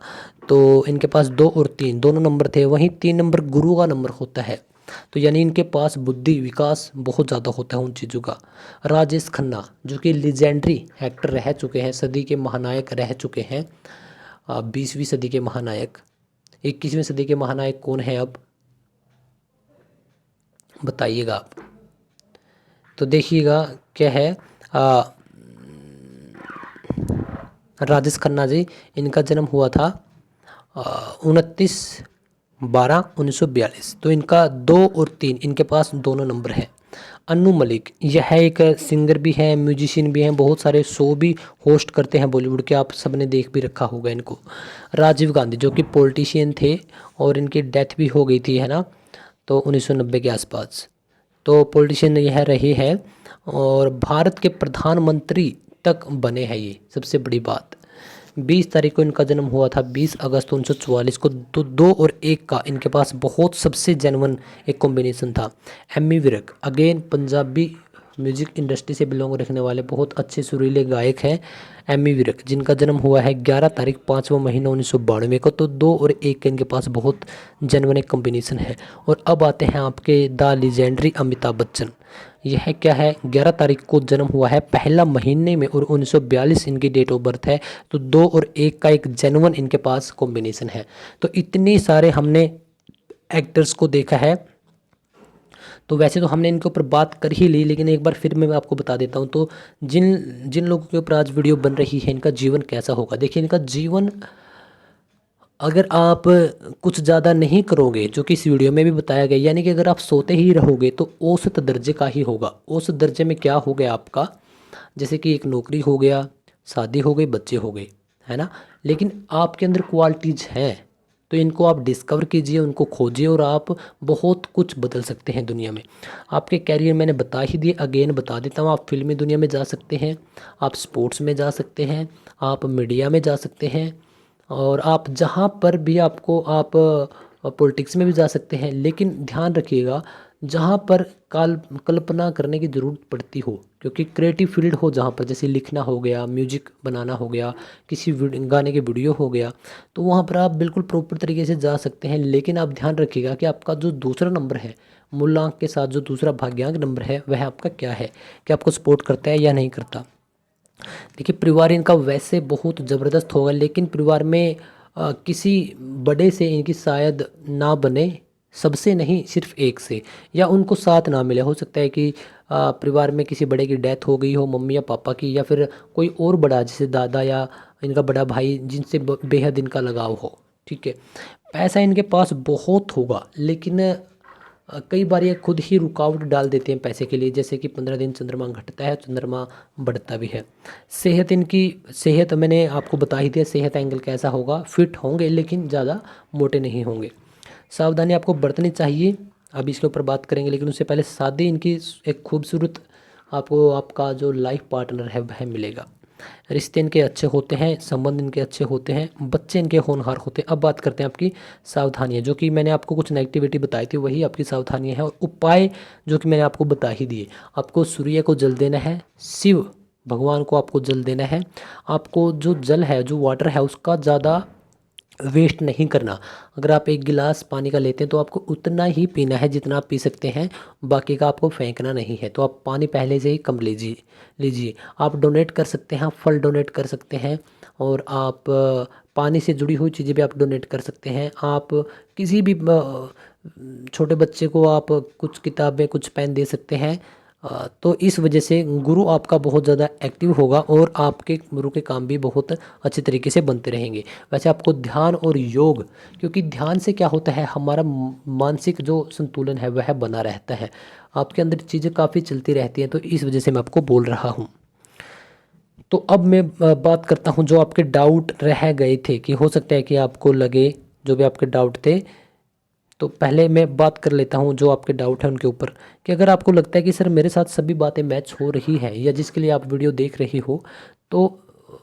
Speaker 1: तो इनके पास 2 और 3 दोनों नंबर थे, वहीं 3 नंबर गुरु का नंबर होता है। तो यानी इनके पास बुद्धि विकास बहुत ज़्यादा होता है उन चीज़ों का। राजेश खन्ना, जो कि लीजेंडरी एक्टर रह चुके हैं, सदी के महानायक रह चुके हैं, 20वीं सदी के महानायक। 21वीं सदी के महानायक कौन है अब बताइएगा आप। तो देखिएगा क्या है, राजेश खन्ना जी, इनका जन्म हुआ था 29/12/1942। तो इनका 2 और 3 इनके पास दोनों नंबर है। अन्नू मलिक, यह एक सिंगर भी हैं, म्यूजिशियन भी हैं, बहुत सारे शो भी होस्ट करते हैं बॉलीवुड के, आप सबने देख भी रखा होगा इनको। राजीव गांधी, जो कि पॉलिटिशियन थे और इनकी डेथ भी हो गई थी, है ना, तो 1990 के आसपास। तो पॉलिटिशियन यह रहे हैं। और भारत के प्रधानमंत्री तक बने हैं। ये सबसे बड़ी बात। 20 तारीख को इनका जन्म हुआ था, 20 अगस्त 1944 को। तो 2 और 1 का इनके पास बहुत सबसे जेन्युइन एक कॉम्बिनेशन था। Ammy Virk again Punjabi music industry से बिलोंग रखने वाले बहुत अच्छे सुरीले गायक हैं एमी विर्क, जिनका जन्म हुआ है 11 तारीख 5वां महीना 1992 को। तो 2 और 1 के इनके पास बहुत जेन्युइन एक कॉम्बिनेशन है। और अब आते हैं आपके द लीजेंडरी अमिताभ बच्चन। यह क्या है, 11 तारीख को जन्म हुआ है पहला महीने में और 1942 इनकी डेट ऑफ बर्थ है। तो 2 और 1 का एक जेन्युइन इनके पास कॉम्बिनेशन है। तो इतने सारे हमने एक्टर्स को देखा है। तो वैसे तो हमने इनके ऊपर बात कर ही ली, लेकिन एक बार फिर मैं आपको बता देता हूँ। तो जिन जिन लोगों के ऊपर आज वीडियो बन रही है, इनका जीवन कैसा होगा। देखिए, इनका जीवन अगर आप कुछ ज़्यादा नहीं करोगे, जो कि इस वीडियो में भी बताया गया, यानी कि अगर आप सोते ही रहोगे तो औसत दर्जे का ही होगा। औसत दर्जे में क्या हो गया आपका, जैसे कि एक नौकरी हो गया, शादी हो गई, बच्चे हो गए, है ना। लेकिन आपके अंदर क्वालिटीज़ हैं, तो इनको आप डिस्कवर कीजिए, उनको खोजिए और आप बहुत कुछ बदल सकते हैं दुनिया में। आपके कैरियर मैंने बता ही दिए, अगेन बता देता हूँ। आप फिल्मी दुनिया में जा सकते हैं, आप स्पोर्ट्स में जा सकते हैं, आप मीडिया में जा सकते हैं, और आप जहाँ पर भी आपको, आप पॉलिटिक्स में भी जा सकते हैं। लेकिन ध्यान रखिएगा, जहाँ पर कल्पना करने की ज़रूरत पड़ती हो, क्योंकि क्रिएटिव फील्ड हो जहाँ पर, जैसे लिखना हो गया, म्यूजिक बनाना हो गया, किसी गाने के वीडियो हो गया, तो वहाँ पर आप बिल्कुल प्रॉपर तरीके से जा सकते हैं। लेकिन आप ध्यान रखिएगा कि आपका जो दूसरा नंबर है, मूलांक के साथ जो दूसरा भाग्यांक नंबर है, वह आपका क्या है, कि आपको सपोर्ट करता है या नहीं करता। देखिए, परिवार इनका वैसे बहुत ज़बरदस्त होगा, लेकिन परिवार में किसी बड़े से इनकी शायद ना बने, सबसे नहीं, सिर्फ एक से, या उनको साथ ना मिले। हो सकता है कि परिवार में किसी बड़े की डेथ हो गई हो, मम्मी या पापा की, या फिर कोई और बड़ा, जैसे दादा या इनका बड़ा भाई, जिनसे बेहद इनका लगाव हो। ठीक है, पैसा इनके पास बहुत होगा, लेकिन कई बार ये खुद ही रुकावट डाल देते हैं पैसे के लिए। जैसे कि 15 दिन चंद्रमा घटता है, चंद्रमा बढ़ता भी है। सेहत मैंने आपको बता ही दिया, सेहत एंगल कैसा होगा, फिट होंगे लेकिन ज़्यादा मोटे नहीं होंगे। सावधानी आपको बरतनी चाहिए, अभी इसके ऊपर बात करेंगे, लेकिन उससे पहले शादी इनकी एक खूबसूरत, आपको आपका जो लाइफ पार्टनर है वह मिलेगा। रिश्ते इनके अच्छे होते हैं, संबंध इनके अच्छे होते हैं, बच्चे इनके होनहार होते हैं। अब बात करते हैं आपकी सावधानियाँ, जो कि मैंने आपको कुछ नेगेटिविटी बताई थी, वही आपकी सावधानियाँ हैं। और उपाय जो कि मैंने आपको बता ही दिए। आपको सूर्य को जल देना है, शिव भगवान को आपको जल देना है। आपको जो जल है, जो वाटर है, उसका ज़्यादा वेस्ट नहीं करना। अगर आप 1 गिलास पानी का लेते हैं तो आपको उतना ही पीना है जितना आप पी सकते हैं, बाकी का आपको फेंकना नहीं है। तो आप पानी पहले से ही कम लीजिए। आप डोनेट कर सकते हैं, आप फल डोनेट कर सकते हैं, और आप पानी से जुड़ी हुई चीज़ें भी आप डोनेट कर सकते हैं। आप किसी भी छोटे बच्चे को आप कुछ किताबें, कुछ पेन दे सकते हैं। तो इस वजह से गुरु आपका बहुत ज़्यादा एक्टिव होगा और आपके गुरु के काम भी बहुत अच्छे तरीके से बनते रहेंगे। वैसे आपको ध्यान और योग, क्योंकि ध्यान से क्या होता है, हमारा मानसिक जो संतुलन है वह बना रहता है। आपके अंदर चीज़ें काफ़ी चलती रहती हैं, तो इस वजह से मैं आपको बोल रहा हूँ। तो अब मैं बात करता हूँ जो आपके डाउट रह गए थे, कि हो सकता है कि आपको लगे, जो भी आपके डाउट थे। तो पहले मैं बात कर लेता हूँ जो आपके डाउट है उनके ऊपर, कि अगर आपको लगता है कि सर मेरे साथ सभी बातें मैच हो रही हैं, या जिसके लिए आप वीडियो देख रही हो, तो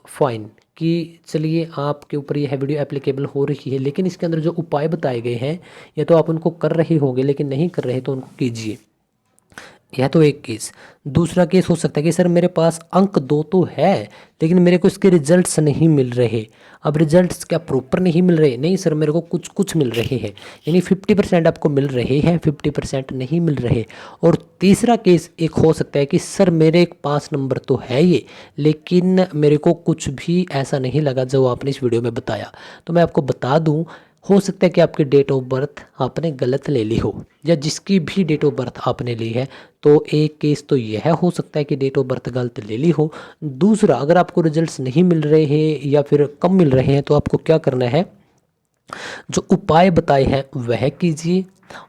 Speaker 1: फाइन, कि चलिए आपके ऊपर यह वीडियो एप्लीकेबल हो रही है। लेकिन इसके अंदर जो उपाय बताए गए हैं, या तो आप उनको कर रहे होंगे, लेकिन नहीं कर रहे तो उनको कीजिए। यह तो एक केस। दूसरा केस हो सकता है कि सर मेरे पास अंक 2 तो है, लेकिन मेरे को इसके रिजल्ट्स नहीं मिल रहे। अब रिजल्ट्स क्या प्रॉपर नहीं मिल रहे? नहीं सर, मेरे को कुछ कुछ मिल रहे हैं, यानी 50% आपको मिल रहे हैं, 50% नहीं मिल रहे। और तीसरा केस एक हो सकता है कि सर मेरे पास नंबर तो है ये, लेकिन मेरे को कुछ भी ऐसा नहीं लगा जो आपने इस वीडियो में बताया। तो मैं आपको बता दूं, हो सकता है कि आपकी डेट ऑफ बर्थ आपने गलत ले ली हो, या जिसकी भी डेट ऑफ बर्थ आपने ली है। तो एक केस तो यह हो सकता है कि डेट ऑफ बर्थ गलत ले ली हो। दूसरा, अगर आपको रिजल्ट्स नहीं मिल रहे हैं या फिर कम मिल रहे हैं, तो आपको क्या करना है, जो उपाय बताए हैं वह कीजिए।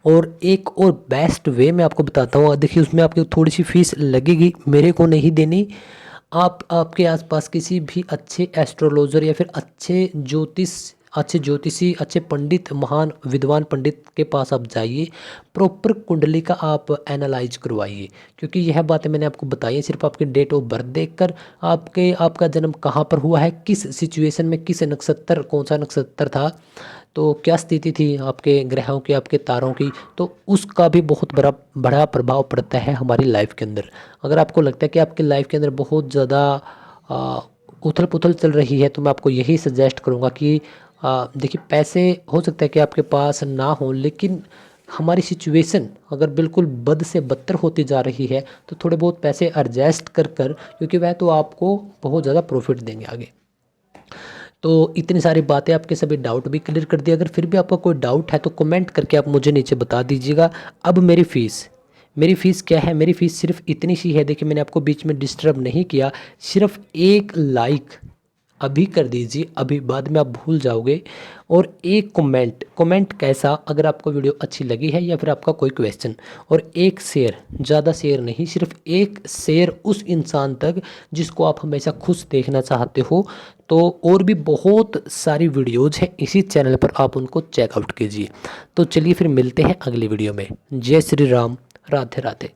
Speaker 1: और एक और बेस्ट वे मैं आपको बताता हूँ। देखिए, उसमें आपकी थोड़ी सी फीस लगेगी, मेरे को नहीं देनी। आप आपके आसपास किसी भी अच्छे एस्ट्रोलॉजर या फिर अच्छे ज्योतिष अच्छे ज्योतिषी, अच्छे पंडित, महान विद्वान पंडित के पास आप जाइए, प्रॉपर कुंडली का आप एनालाइज करवाइए, क्योंकि यह बातें मैंने आपको बताई है सिर्फ आपके डेट ऑफ बर्थ देखकर। आपका जन्म कहाँ पर हुआ है, किस सिचुएशन में, किस नक्षत्र, कौन सा नक्षत्र था, तो क्या स्थिति थी आपके ग्रहों की, आपके तारों की, तो उसका भी बहुत बड़ा प्रभाव पड़ता है हमारी लाइफ के अंदर। अगर आपको लगता है कि आपकी लाइफ के अंदर बहुत ज़्यादा उथल पुथल चल रही है, तो मैं आपको यही सजेस्ट करूँगा कि देखिए, पैसे हो सकता है कि आपके पास ना हो, लेकिन हमारी सिचुएशन अगर बिल्कुल बद से बदतर होती जा रही है, तो थोड़े बहुत पैसे एडजस्ट कर कर, क्योंकि वह तो आपको बहुत ज़्यादा प्रॉफिट देंगे आगे। तो इतनी सारी बातें, आपके सभी डाउट भी क्लियर कर दिए। अगर फिर भी आपका कोई डाउट है तो कमेंट करके आप मुझे नीचे बता दीजिएगा। अब मेरी फ़ीस क्या है, मेरी फ़ीस सिर्फ इतनी सी है। देखिए, मैंने आपको बीच में डिस्टर्ब नहीं किया, सिर्फ एक लाइक अभी कर दीजिए, अभी, बाद में आप भूल जाओगे, और एक कमेंट कैसा, अगर आपको वीडियो अच्छी लगी है या फिर आपका कोई क्वेश्चन, और एक शेयर, ज़्यादा शेयर नहीं, सिर्फ एक शेयर उस इंसान तक जिसको आप हमेशा खुश देखना चाहते हो। तो और भी बहुत सारी वीडियोज़ हैं इसी चैनल पर, आप उनको चेकआउट कीजिए। तो चलिए फिर मिलते हैं अगली वीडियो में। जय श्री राम, राधे राधे।